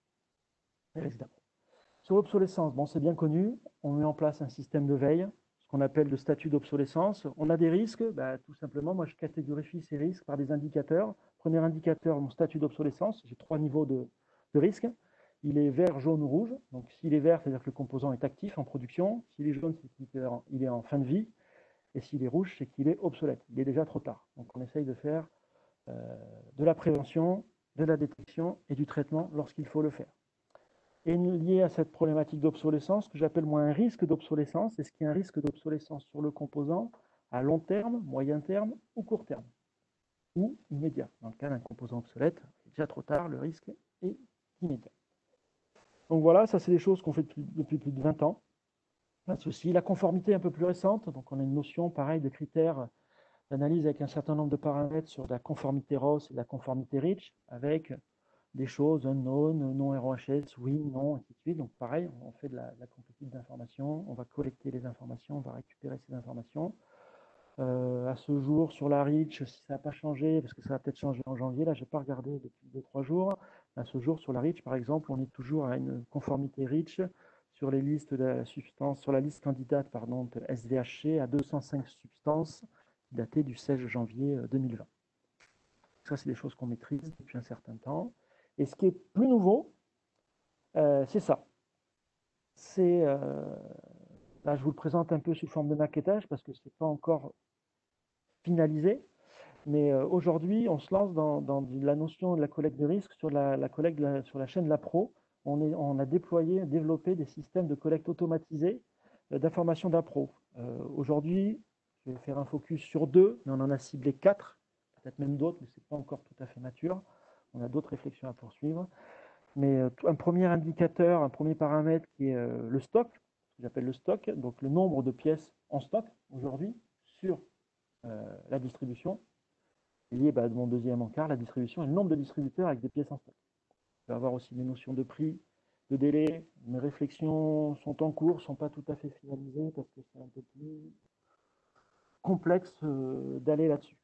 Sur l'obsolescence, bon, c'est bien connu, on met en place un système de veille, ce qu'on appelle le statut d'obsolescence. On a des risques, bah, tout simplement, moi je catégorifie ces risques par des indicateurs. Premier indicateur, mon statut d'obsolescence, j'ai 3 niveaux de risque. Il est vert, jaune ou rouge. Donc s'il est vert, c'est-à-dire que le composant est actif en production. S'il est jaune, c'est qu'il est en fin de vie. Et s'il est rouge, c'est qu'il est obsolète. Il est déjà trop tard. Donc on essaye de faire de la prévention, de la détection et du traitement lorsqu'il faut le faire. Et lié à cette problématique d'obsolescence, que j'appelle moi un risque d'obsolescence, est-ce qu'il y a un risque d'obsolescence sur le composant à long terme, moyen terme ou court terme, ou immédiat. Dans le cas d'un composant obsolète, c'est déjà trop tard, le risque est immédiat. Donc voilà, ça c'est des choses qu'on fait depuis plus de 20 ans. Pas de souci. La conformité est un peu plus récente, donc on a une notion pareil de critères d'analyse avec un certain nombre de paramètres sur la conformité ROS et la conformité REACH, avec des choses unknown, non ROHS, oui, non, ainsi de suite. Donc pareil, on fait de la complétude d'informations, on va collecter les informations, on va récupérer ces informations. À ce jour, sur la REACH, si ça n'a pas changé, parce que ça va peut-être changer en janvier, là, je n'ai pas regardé depuis 2-3 jours. À ce jour, sur la REACH, par exemple, on est toujours à une conformité REACH sur les listes de la substance, sur la liste candidate, pardon, de SVHC à 205 substances datées du 16 janvier 2020. Ça, c'est des choses qu'on maîtrise depuis un certain temps. Et ce qui est plus nouveau, c'est ça. Là, je vous le présente un peu sous forme de maquettage parce que ce n'est pas encore finalisé. Mais aujourd'hui, on se lance dans la notion de la collecte de risque sur la collecte sur la chaîne Lapro. On a développé des systèmes de collecte automatisés d'informations d'appro. Aujourd'hui, je vais faire un focus sur 2, mais on en a ciblé 4, peut-être même d'autres, mais ce n'est pas encore tout à fait mature. On a d'autres réflexions à poursuivre. Mais un premier indicateur, un premier paramètre qui est le stock, ce que j'appelle le stock, donc le nombre de pièces en stock aujourd'hui sur la distribution, lié de mon deuxième encart, la distribution et le nombre de distributeurs avec des pièces en stock. Je vais avoir aussi des notions de prix, de délai. Mes réflexions sont en cours, ne sont pas tout à fait finalisées parce que c'est un peu plus complexe d'aller là-dessus.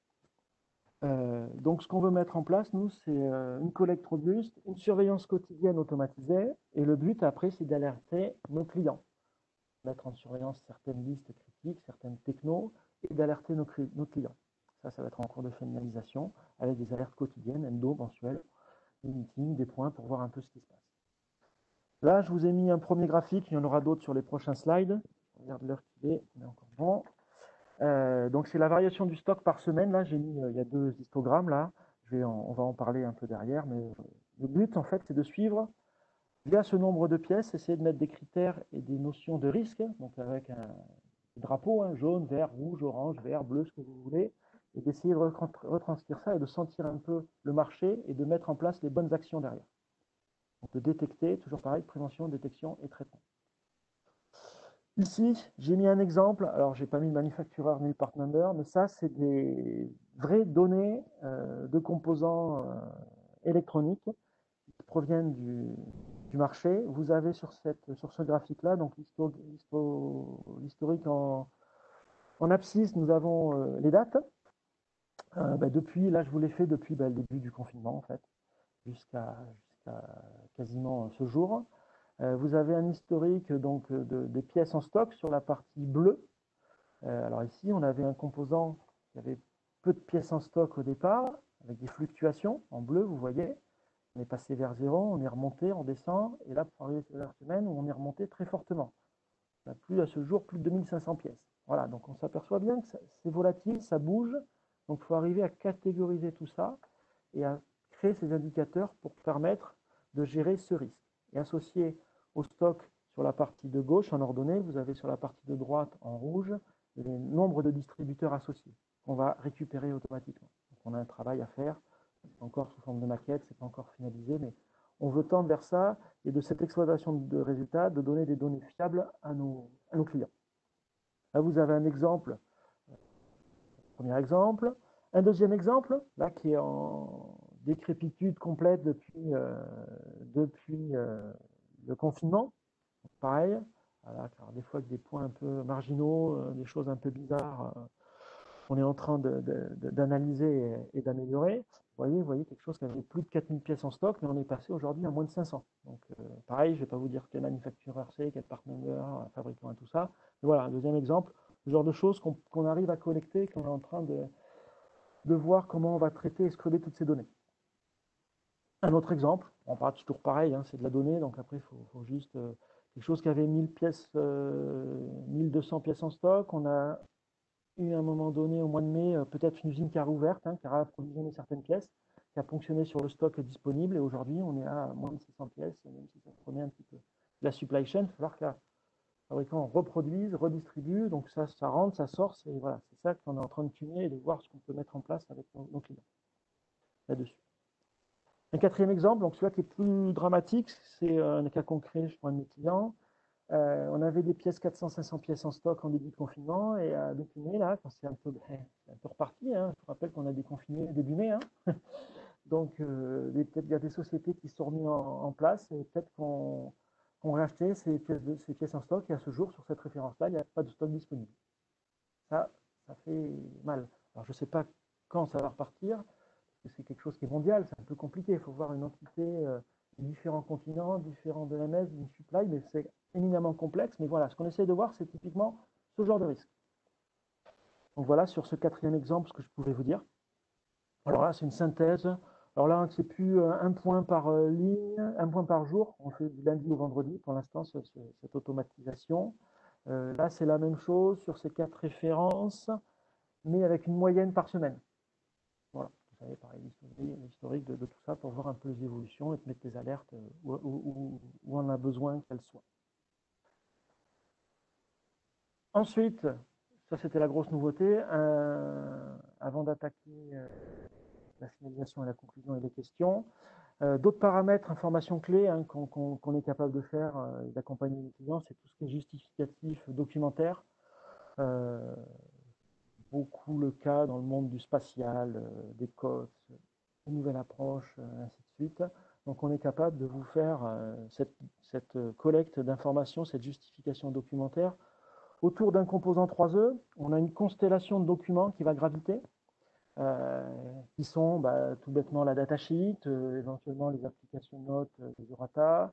Donc ce qu'on veut mettre en place, nous, c'est une collecte robuste, une surveillance quotidienne automatisée, et le but après, c'est d'alerter nos clients, mettre en surveillance certaines listes critiques, certaines technos, et d'alerter nos clients. Ça va être en cours de finalisation, avec des alertes quotidiennes, hebdo, mensuelles, des meetings, des points pour voir un peu ce qui se passe. Là, je vous ai mis un premier graphique, il y en aura d'autres sur les prochains slides. Je regarde l'heure qu'il est, on est encore bon. Donc c'est la variation du stock par semaine. Là, j'ai mis, il y a 2 histogrammes là. On va en parler un peu derrière, mais le but en fait, c'est de suivre via ce nombre de pièces, essayer de mettre des critères et des notions de risque, donc avec un drapeau, hein, jaune, vert, rouge, orange, vert, bleu, ce que vous voulez, et d'essayer de retranscrire ça et de sentir un peu le marché et de mettre en place les bonnes actions derrière. Donc de détecter, toujours pareil, prévention, détection et traitement. Ici, j'ai mis un exemple. Alors, j'ai pas mis le manufactureur ni le part number, mais ça, c'est des vraies données de composants électroniques qui proviennent du marché. Vous avez sur ce graphique-là, donc l'historique en abscisse, nous avons les dates. Depuis, là, je vous l'ai fait depuis le début du confinement, en fait, jusqu'à quasiment ce jour. Vous avez un historique donc des pièces en stock sur la partie bleue. Alors ici, on avait un composant qui avait peu de pièces en stock au départ, avec des fluctuations. En bleu, vous voyez, on est passé vers 0, on est remonté, on descend, et là, pour arriver sur la semaine, où on est remonté très fortement. On n'a plus à ce jour plus de 2500 pièces. Voilà, donc on s'aperçoit bien que c'est volatile, ça bouge, donc il faut arriver à catégoriser tout ça et à créer ces indicateurs pour permettre de gérer ce risque. Et associé au stock sur la partie de gauche en ordonnée, vous avez sur la partie de droite en rouge les nombres de distributeurs associés qu'on va récupérer automatiquement. Donc on a un travail à faire, c'est encore sous forme de maquette, c'est pas encore finalisé, mais on veut tendre vers ça et de cette exploitation de résultats, de donner des données fiables à nos clients. Là, vous avez un exemple, premier exemple. Un deuxième exemple, là, qui est en décrépitude complète depuis le confinement. Pareil, voilà, car des fois, avec des points un peu marginaux, des choses un peu bizarres, on est en train d'analyser et d'améliorer. Vous voyez quelque chose qui avait plus de 4000 pièces en stock, mais on est passé aujourd'hui à moins de 500. Donc, pareil, je ne vais pas vous dire quel manufactureur c'est, quel part number, fabricant et tout ça. Mais voilà, un deuxième exemple, ce genre de choses qu'on arrive à collecter, qu'on est en train de voir comment on va traiter et scruber toutes ces données. Un autre exemple, on parle toujours pareil, hein, c'est de la donnée, donc après, il faut juste quelque chose qui avait 1000 pièces, 1200 pièces en stock. On a eu à un moment donné, au mois de mai, peut-être une usine qui a rouvert, hein, qui a approvisionné certaines pièces, qui a fonctionné sur le stock disponible, et aujourd'hui, on est à moins de 600 pièces, même si ça prenait un petit peu la supply chain. Il va falloir que la fabricant reproduise, redistribue, donc ça rentre, ça sort, c'est voilà, ça qu'on est en train de tuner et de voir ce qu'on peut mettre en place avec nos clients là-dessus. Un quatrième exemple, donc celui-là qui est plus dramatique, c'est un cas concret chez un de mes clients. On avait des pièces, 400-500 pièces en stock en début de confinement, et depuis mai, là, quand c'est un peu reparti, hein, je vous rappelle qu'on a déconfiné début mai, hein, donc peut-être il y a des sociétés qui se sont remises en place, et peut-être qu'on racheté ces pièces en stock, et à ce jour, sur cette référence-là, il n'y a pas de stock disponible. Ça fait mal. Alors je ne sais pas quand ça va repartir, c'est quelque chose qui est mondial, c'est un peu compliqué. Il faut voir une entité de différents continents, différents DMS, une supply, mais c'est éminemment complexe. Mais voilà, ce qu'on essaie de voir, c'est typiquement ce genre de risque. Donc voilà, sur ce quatrième exemple, ce que je pouvais vous dire. Alors là, c'est une synthèse. Alors là, c'est plus un point par ligne, un point par jour. On fait du lundi au vendredi pour l'instant, cette automatisation. Là, c'est la même chose sur ces 4 références, mais avec une moyenne par semaine. Voilà, vous savez, pareil, l'historique de tout ça pour voir un peu les évolutions et de mettre des alertes où on a besoin qu'elles soient. Ensuite, ça c'était la grosse nouveauté, avant d'attaquer la finalisation et la conclusion et les questions. D'autres paramètres, informations clés hein, qu'on est capable de faire et d'accompagner les clients, c'est tout ce qui est justificatif documentaire. Beaucoup le cas dans le monde du spatial, des COTS, une nouvelle approche, ainsi de suite. Donc on est capable de vous faire cette collecte d'informations, cette justification documentaire. Autour d'un composant 3E, on a une constellation de documents qui va graviter, qui sont tout bêtement la datasheet, éventuellement les applications de notes des Orata,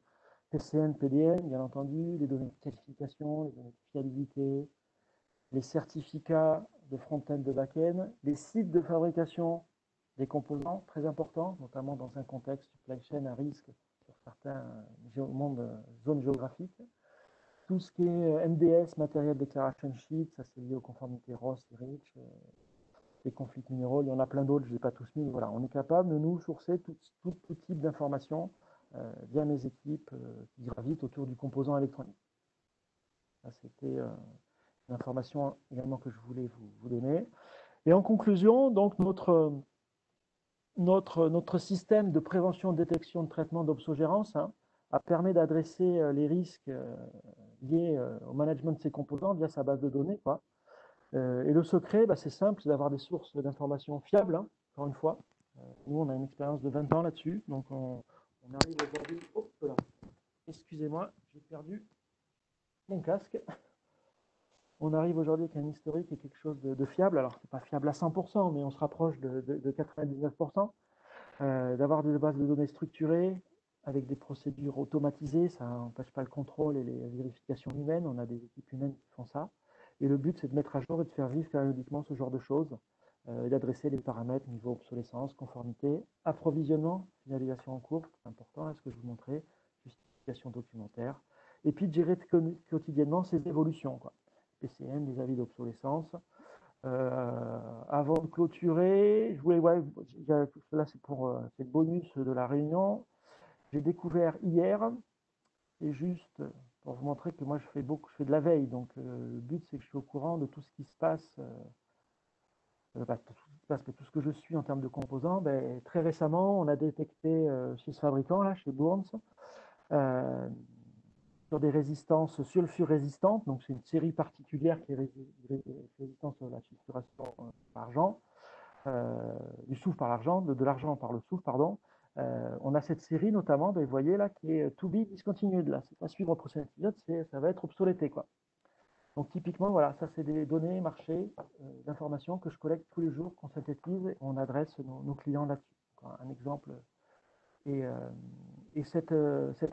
PCN, PDN, bien entendu, les données de qualification, les données de fiabilité, les certificats de front-end, de back-end, les sites de fabrication des composants, très importants, notamment dans un contexte supply chain à risque sur certains zones géographiques. Tout ce qui est MDS, Material Declaration Sheet, ça c'est lié aux conformités ROS et REACH, les conflits minéraux, il y en a plein d'autres, je ne les ai pas tous mis, mais voilà, on est capable de nous sourcer tout type d'informations via mes équipes qui gravitent autour du composant électronique. C'était une information également que je voulais vous donner. Et en conclusion, donc notre système de prévention, de détection, de traitement d'obsolescence permet d'adresser les risques liés au management de ces composants via sa base de données, quoi. Et le secret, c'est simple, c'est d'avoir des sources d'informations fiables, encore une fois. Nous, on a une expérience de 20 ans là-dessus, donc on arrive aujourd'hui... Oh, là. Excusez-moi, j'ai perdu mon casque. On arrive aujourd'hui avec un historique et quelque chose de fiable. Alors, c'est pas fiable à 100%, mais on se rapproche de 99%. D'avoir des bases de données structurées avec des procédures automatisées, ça n'empêche pas le contrôle et les vérifications humaines. On a des équipes humaines qui font ça. Et le but, c'est de mettre à jour et de faire vivre périodiquement ce genre de choses et d'adresser les paramètres niveau obsolescence, conformité, approvisionnement, finalisation en cours, c'est important, ce que je vous montrais, justification documentaire, et puis de gérer quotidiennement ces évolutions, quoi. PCN, les avis d'obsolescence. Avant de clôturer, je voulais, là c'est le bonus de la réunion. J'ai découvert hier, et juste pour vous montrer que moi je fais de la veille, donc le but c'est que je suis au courant de tout ce qui se passe, tout ce que je suis en termes de composants. Très récemment, on a détecté chez ce fabricant, là, chez Bourns, sur des résistances sulfure-résistantes, donc c'est une série particulière qui est résistante à la sulfuration par argent, du soufre par l'argent, de l'argent par le soufre, pardon. On a cette série notamment, vous voyez là, qui est to be discontinued, là, c'est pas suivre au prochain épisode, ça va être obsolété, quoi. Donc typiquement, voilà, ça c'est des données marché d'informations que je collecte tous les jours, qu'on synthétise et on adresse nos clients là-dessus. Un exemple. Et cette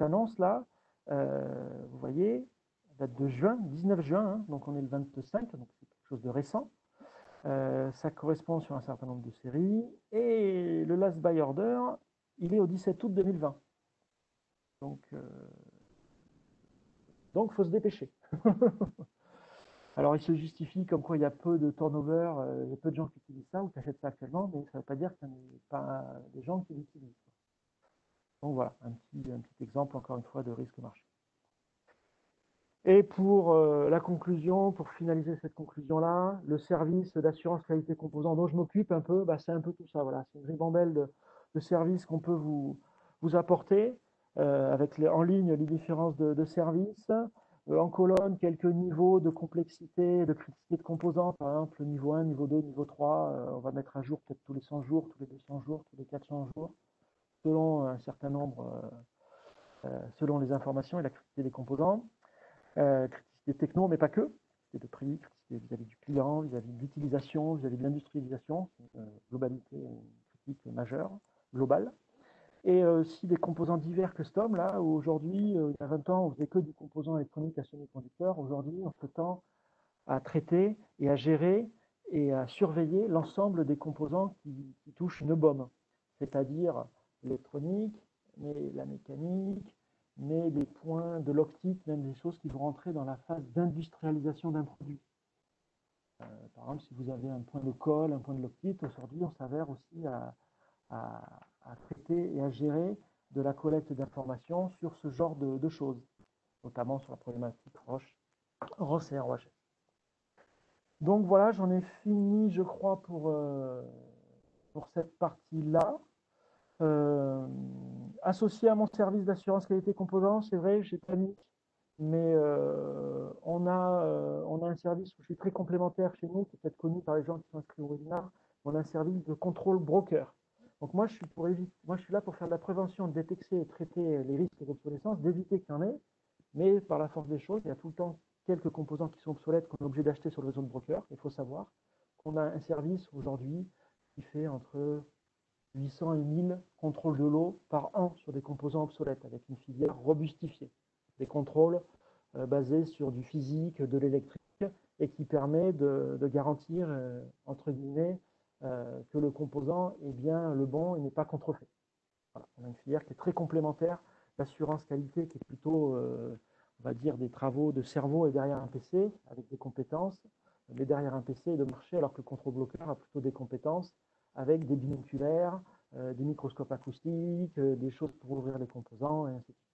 annonce-là, vous voyez, date de juin, 19 juin, donc on est le 25, donc c'est quelque chose de récent. Ça correspond sur un certain nombre de séries. Et le last buy order, il est au 17 août 2020. Donc, il faut se dépêcher. Alors, il se justifie comme quoi il y a peu de turnover, il y a peu de gens qui utilisent ça ou qui achètent ça actuellement, mais ça ne veut pas dire qu'il n'y a pas des gens qui l'utilisent. Donc voilà, un petit exemple, encore une fois, de risque marché. Et pour la conclusion, pour finaliser cette conclusion-là, le service d'assurance qualité composant dont je m'occupe un peu, c'est un peu tout ça. Voilà, c'est une ribambelle de services qu'on peut vous apporter, avec en ligne les différences de services. En colonne, quelques niveaux de complexité, de criticité de composants, par exemple niveau 1, niveau 2, niveau 3. On va mettre à jour peut-être tous les 100 jours, tous les 200 jours, tous les 400 jours, selon un certain nombre, selon les informations et la criticité des composants. Criticité techno, mais pas que, criticité de prix, criticité vis-à-vis du client, vis-à-vis de l'utilisation, vis-à-vis de l'industrialisation, une globalité, une critique majeure, globale. Et aussi des composants divers custom, là, où aujourd'hui, il y a 20 ans, on faisait que du composant électronique à semi-conducteur. Aujourd'hui, on se tend à traiter et à gérer et à surveiller l'ensemble des composants qui touchent une BOM, c'est-à-dire l'électronique, mais la mécanique, mais des points de l'optique, même des choses qui vont rentrer dans la phase d'industrialisation d'un produit. Par exemple, si vous avez un point de colle, un point de l'optique, aujourd'hui, on s'avère aussi à traiter et à gérer de la collecte d'informations sur ce genre de choses, notamment sur la problématique ROS et ROHS. Donc voilà, j'en ai fini, je crois, pour cette partie-là. Associé à mon service d'assurance qualité composants, c'est vrai, j'ai pas mis, mais on a un service où je suis très complémentaire chez nous, qui est peut-être connu par les gens qui sont inscrits au webinaire. On a un service de contrôle broker. Donc moi, je suis là pour faire de la prévention, de détecter et traiter les risques d'obsolescence, d'éviter qu'il y en ait, mais par la force des choses, il y a tout le temps quelques composants qui sont obsolètes qu'on est obligé d'acheter sur le réseau de broker. Il faut savoir qu'on a un service aujourd'hui qui fait entre 800 et 1000 contrôles de l'eau par an sur des composants obsolètes, avec une filière robustifiée. Des contrôles basés sur du physique, de l'électrique, et qui permet de garantir, entre guillemets, que le composant est bien le bon et n'est pas contrefait. Voilà. On a une filière qui est très complémentaire, l'assurance qualité qui est plutôt, on va dire, des travaux de cerveau et derrière un PC, avec des compétences, mais derrière un PC et de marché, alors que le contrôle bloqueur a plutôt des compétences avec des binoculaires, des microscopes acoustiques, des choses pour ouvrir les composants, et ainsi de suite.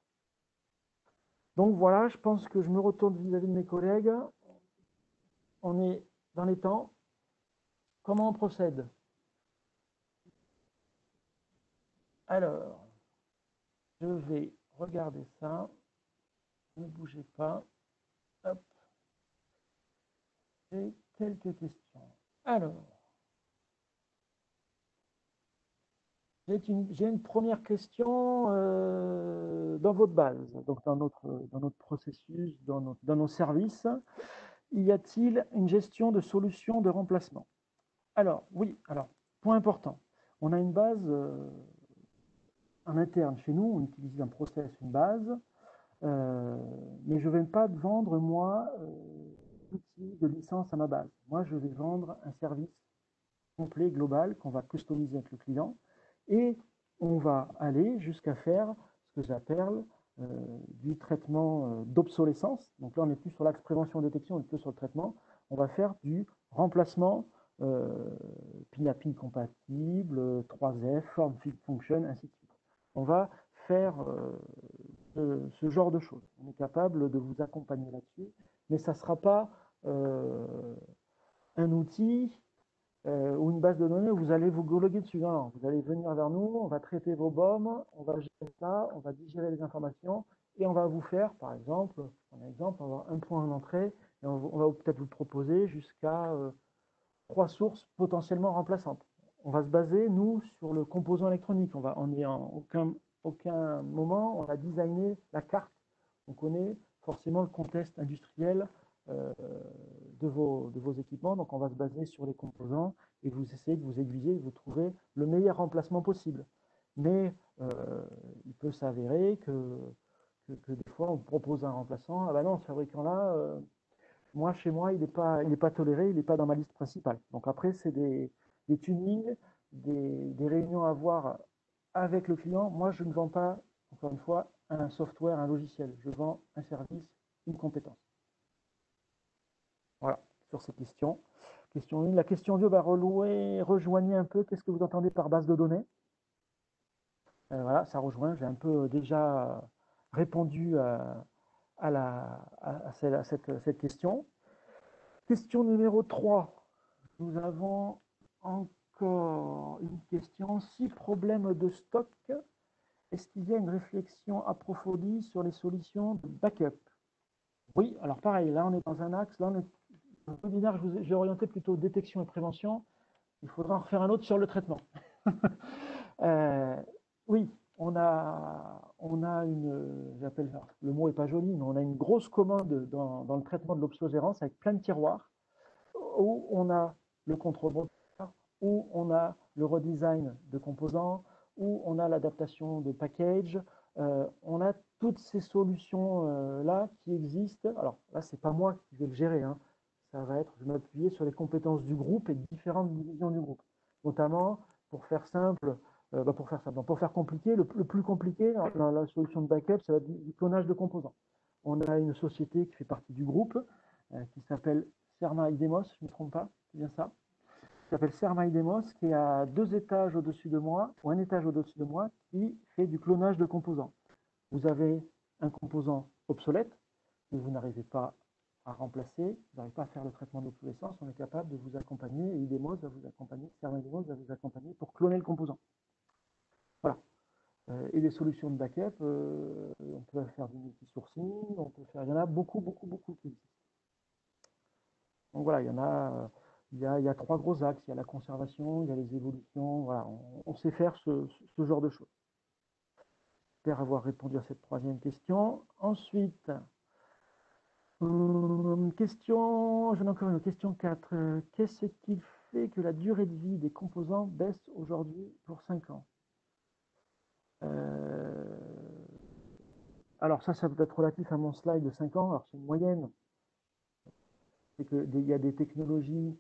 Donc voilà, je pense que je me retourne vis-à-vis de mes collègues. On est dans les temps. Comment on procède? Alors, je vais regarder ça. Ne bougez pas. Hop. J'ai quelques questions. Alors, j'ai une première question dans votre base, donc dans notre processus, dans nos services. Y a-t-il une gestion de solutions de remplacement? Alors, oui, alors, point important. On a une base en interne chez nous, on utilise un process, une base, mais je ne vais pas vendre, moi, d'outils de licence à ma base. Moi, je vais vendre un service complet, global, qu'on va customiser avec le client, et on va aller jusqu'à faire ce que j'appelle du traitement d'obsolescence. Donc là, on n'est plus sur l'axe prévention-détection, on est plus sur le traitement. On va faire du remplacement pin à pin compatible, 3F, form, fit, function, ainsi de suite. On va faire ce genre de choses. On est capable de vous accompagner là-dessus, mais ça ne sera pas un outil ou une base de données où vous allez vous loguer dessus. Non, vous allez venir vers nous, on va traiter vos BOM, on va gérer ça, on va digérer les informations et on va vous faire, par exemple, on va avoir un point en entrée et on va peut-être vous proposer jusqu'à 3 sources potentiellement remplaçantes. On va se baser, nous, sur le composant électronique. On est en aucun moment, on a designé la carte. On connaît forcément le contexte industriel de vos équipements. Donc, on va se baser sur les composants et vous essayez de vous aiguiser et vous trouver le meilleur remplacement possible. Mais il peut s'avérer que des fois, on propose un remplaçant. Ah ben non, ce fabricant-là, moi, chez moi, il n'est pas toléré, il n'est pas dans ma liste principale. Donc après, c'est des tunings, des réunions à avoir avec le client. Moi, je ne vends pas, encore une fois, un software, un logiciel. Je vends un service, une compétence. Voilà, sur ces questions. Question 1. La question 2, rejoignez un peu, qu'est-ce que vous entendez par base de données? Voilà, ça rejoint, j'ai un peu déjà répondu à cette question. Question numéro 3. Nous avons encore une question. Si problème de stock, est-ce qu'il y a une réflexion approfondie sur les solutions de backup? Oui, alors pareil, là on est dans un axe, là on est dans un webinaire, j'ai orienté plutôt détection et prévention. Il faudra en refaire un autre sur le traitement. Oui, on a une, j'appelle ça, le mot est pas joli, mais on a une grosse commande dans le traitement de l'obsolescence avec plein de tiroirs où on a le contrôle moteur, où on a le redesign de composants, où on a l'adaptation de package. On a toutes ces solutions-là qui existent. Alors là, c'est pas moi qui vais le gérer. Hein. Ça va être, je vais m'appuyer sur les compétences du groupe et différentes divisions du groupe. Notamment, pour faire simple, pour faire compliqué, le plus compliqué dans la solution de backup, ça va être du clonage de composants. On a une société qui fait partie du groupe, qui s'appelle Serma Idemos, je ne me trompe pas, c'est bien ça. Qui s'appelle Serma Idemos, qui est à 2 étages au-dessus de moi, ou un étage au-dessus de moi, qui fait du clonage de composants. Vous avez un composant obsolète, que vous n'arrivez pas à remplacer, vous n'arrivez pas à faire le traitement d'obsolescence, on est capable de vous accompagner, et Idemos va vous accompagner, Serma Idemos va vous accompagner pour cloner le composant. Voilà. Et les solutions de backup, on peut faire du multi-sourcing, il y en a beaucoup qui existent. Donc voilà, il y a 3 gros axes. Il y a la conservation, il y a les évolutions. Voilà, on sait faire ce genre de choses. J'espère avoir répondu à cette 3e question. Ensuite, j'en ai encore une question 4. Qu'est-ce qui fait que la durée de vie des composants baisse aujourd'hui pour 5 ans? Alors ça peut être relatif à mon slide de 5 ans. Alors c'est une moyenne. C'est qu'il y a des technologies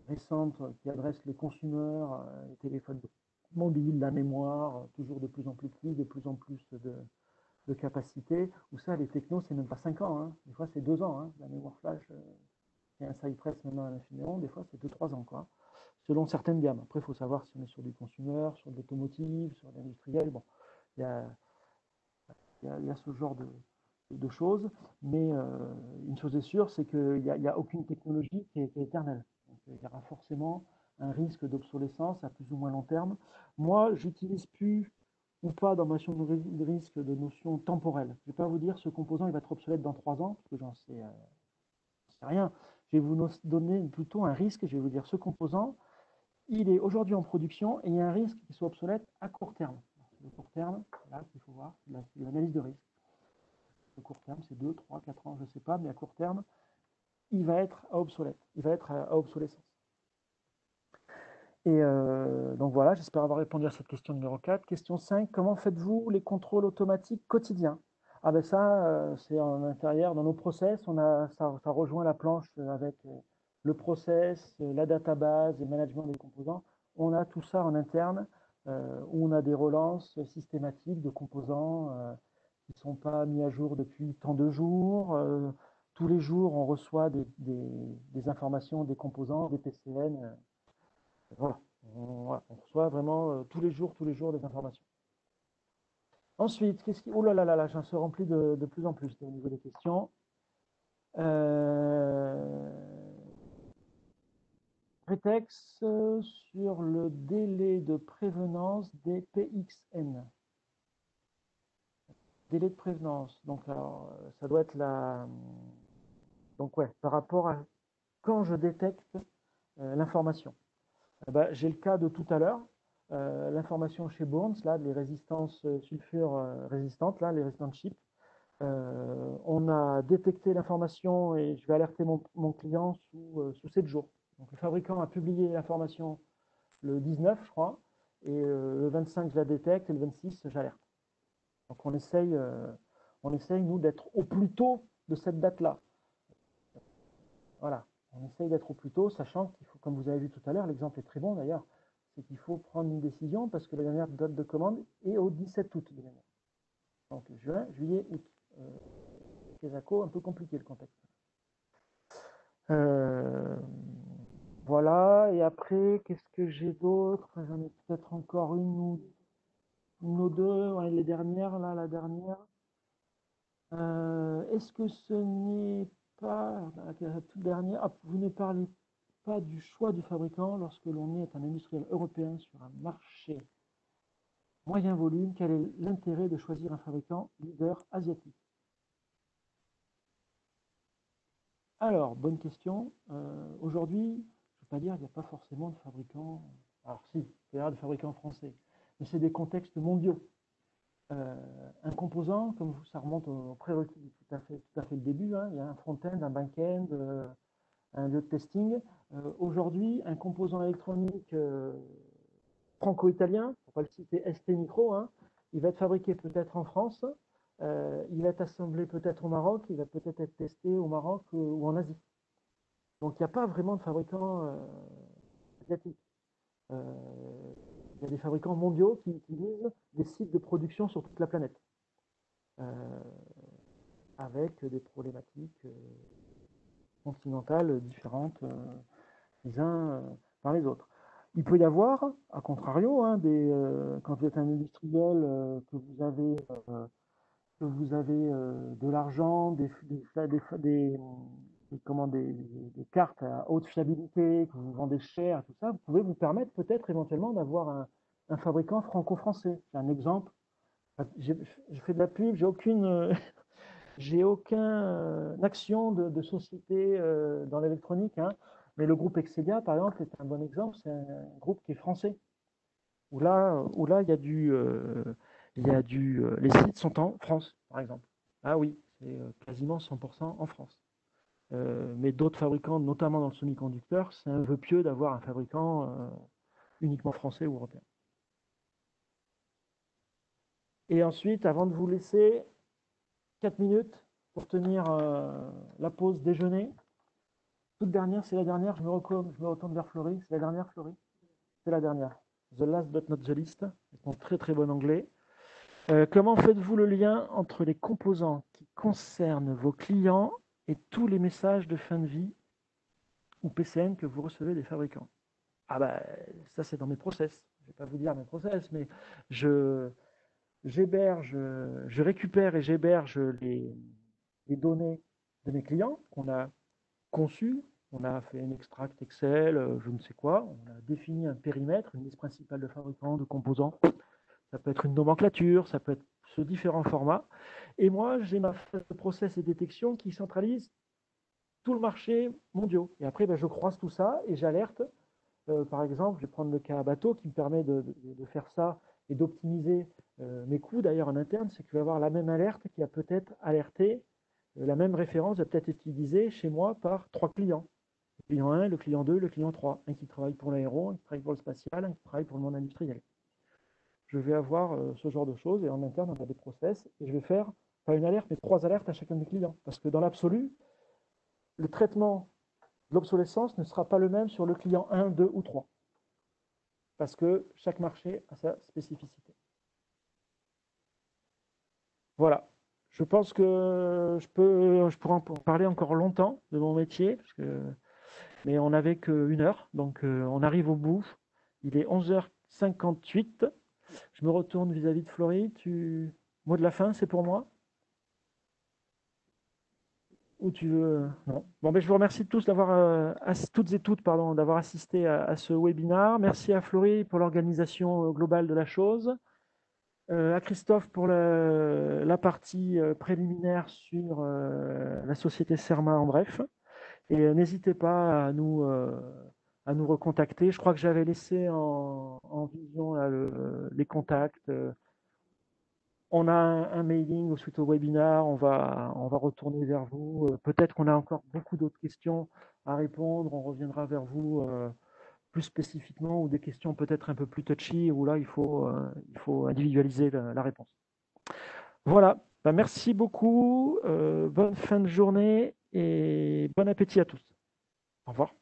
récentes qui adressent les consommateurs, les téléphones mobiles, la mémoire, toujours de plus en plus petite, de plus en plus de capacité, où ça, les technos, c'est même pas 5 ans, hein. Des fois c'est 2 ans, hein. La mémoire flash, il y a un Cypress maintenant à l'Infineon, des fois c'est 2-3 ans, quoi. selon certaines gammes. Après, il faut savoir si on est sur du consumer, sur de l'automotive, sur de l'industriel. Bon, il y a, il y a ce genre de choses, mais une chose est sûre, c'est qu'il n'y a aucune technologie qui est éternelle. Donc, il y aura forcément un risque d'obsolescence à plus ou moins long terme. Moi, j'utilise plus ou pas dans ma notion de risque de notion temporelle. Je ne vais pas vous dire ce composant il va être obsolète dans 3 ans, parce que j'en sais rien. Je vais vous donner plutôt un risque, je vais vous dire ce composant, il est aujourd'hui en production et il y a un risque qu'il soit obsolète à court terme. Le court terme, c'est là qu'il faut voir, c'est l'analyse de risque. Le court terme, c'est 2, 3, 4 ans, je ne sais pas, mais à court terme, il va être à obsolète, il va être à obsolescence. Et donc voilà, j'espère avoir répondu à cette question numéro 4. Question 5, comment faites-vous les contrôles automatiques quotidiens? Ah ben ça, c'est en intérieur, dans nos process, ça rejoint la planche avec le process, la database, le management des composants. On a tout ça en interne, où on a des relances systématiques de composants qui ne sont pas mis à jour depuis tant de jours. Tous les jours, on reçoit des informations des composants, des PCN. Voilà. On reçoit vraiment tous les jours des informations. Ensuite, qu'est-ce qui... Oh là là là là, j'en se remplis de plus en plus au niveau des questions. Prétexte sur le délai de prévenance des PXN. Délai de prévenance. Donc, alors, ça doit être la... Donc, ouais, par rapport à quand je détecte l'information. Ben, j'ai le cas de tout à l'heure. L'information chez Burns, là, les résistances sulfure résistantes, là, les résistantes chips. On a détecté l'information et je vais alerter mon client sous 7 jours. Donc, le fabricant a publié l'information le 19, je crois, et le 25, je la détecte, et le 26, j'alerte. Donc, on essaye, nous, d'être au plus tôt de cette date-là. Voilà, on essaye d'être au plus tôt, sachant qu'il faut, comme vous avez vu tout à l'heure, l'exemple est très bon d'ailleurs, c'est qu'il faut prendre une décision parce que la dernière date de commande est au 17 août. Donc, juin, juillet, août. Quesaco, un peu compliqué le contexte. Voilà, et après, qu'est-ce que j'ai d'autre? J'en ai peut-être encore une ou deux, ouais, les dernières, là, la dernière. Est-ce que ce n'est pas, la toute dernière, vous ne parlez pas du choix du fabricant lorsque l'on est un industriel européen sur un marché moyen volume, quel est l'intérêt de choisir un fabricant leader asiatique? Alors, bonne question. Aujourd'hui, je ne veux pas dire qu'il n'y a pas forcément de fabricants. Alors si, il peut y avoir des fabricants français, mais c'est des contextes mondiaux. Un composant, comme ça remonte au prérequis tout à fait le début, hein, il y a un front-end, un back-end, un lieu de testing. Aujourd'hui, un composant électronique franco-italien, pour ne pas le citer, ST Micro, hein, il va être fabriqué peut-être en France, il va être assemblé peut-être au Maroc, il va peut-être être testé au Maroc ou en Asie. Donc il n'y a pas vraiment de fabricants asiatiques. Il y a des fabricants mondiaux qui utilisent des sites de production sur toute la planète, avec des problématiques continentales différentes les uns par les autres. Il peut y avoir, à contrario, hein, quand vous êtes un industriel, que vous avez de l'argent, des cartes à haute fiabilité, que vous vendez cher, tout ça, vous pouvez vous permettre peut-être éventuellement d'avoir un fabricant franco-français. C'est un exemple. Je fais de la pub, j'ai aucune action de société dans l'électronique, hein, mais le groupe Excedia, par exemple, est un bon exemple. C'est un groupe qui est français, où là les sites sont en France, par exemple. Ah oui, c'est quasiment 100% en France. Mais d'autres fabricants, notamment dans le semi-conducteur, c'est un vœu pieux d'avoir un fabricant uniquement français ou européen. Et ensuite, avant de vous laisser 4 minutes pour tenir la pause déjeuner, toute dernière, c'est la dernière, je me retourne vers Florie, c'est la dernière, Florie? C'est la dernière. The last but not the least, c'est en très très bon anglais. Comment faites-vous le lien entre les composants qui concernent vos clients et tous les messages de fin de vie ou PCN que vous recevez des fabricants? Ah bah, ça c'est dans mes process. Je vais pas vous dire mes process, mais je j'héberge, je récupère et j'héberge les données de mes clients qu'on a conçues. On a fait un extract Excel, je ne sais quoi. On a défini un périmètre, une liste principale de fabricants, de composants. Ça peut être une nomenclature, ça peut être sous différents formats. Et moi, j'ai ma phase de process et détection qui centralise tout le marché mondial. Et après, ben, je croise tout ça et j'alerte. Par exemple, je vais prendre le cas bateau qui me permet de faire ça et d'optimiser mes coûts. D'ailleurs, en interne, c'est que je vais avoir la même alerte qui a peut-être alerté, la même référence va peut-être être utilisée chez moi par 3 clients. Le client 1, le client 2, le client 3. Un qui travaille pour l'aéro, un qui travaille pour le spatial, un qui travaille pour le monde industriel. Je vais avoir ce genre de choses et en interne, on a des process et je vais faire, pas une alerte, mais 3 alertes à chacun des clients. Parce que dans l'absolu, le traitement de l'obsolescence ne sera pas le même sur le client 1, 2 ou 3. Parce que chaque marché a sa spécificité. Voilà. Je pense que je pourrais en parler encore longtemps de mon métier, mais on n'avait qu'une heure, donc on arrive au bout. Il est 11h58. Je me retourne vis-à-vis de Florie. Mot de la fin, c'est pour moi? Ou tu veux... Non. Bon, ben, je vous remercie tous toutes et toutes, pardon, d'avoir assisté à ce webinaire. Merci à Florie pour l'organisation globale de la chose. À Christophe pour la partie préliminaire sur la société Serma en bref. Et n'hésitez pas à nous recontacter. Je crois que j'avais laissé en vision là, les contacts. On a un mailing suite au webinaire, on va retourner vers vous. Peut-être qu'on a encore beaucoup d'autres questions à répondre. On reviendra vers vous plus spécifiquement ou des questions peut-être un peu plus touchy où là, il faut individualiser la réponse. Voilà, bah, merci beaucoup, bonne fin de journée et bon appétit à tous. Au revoir.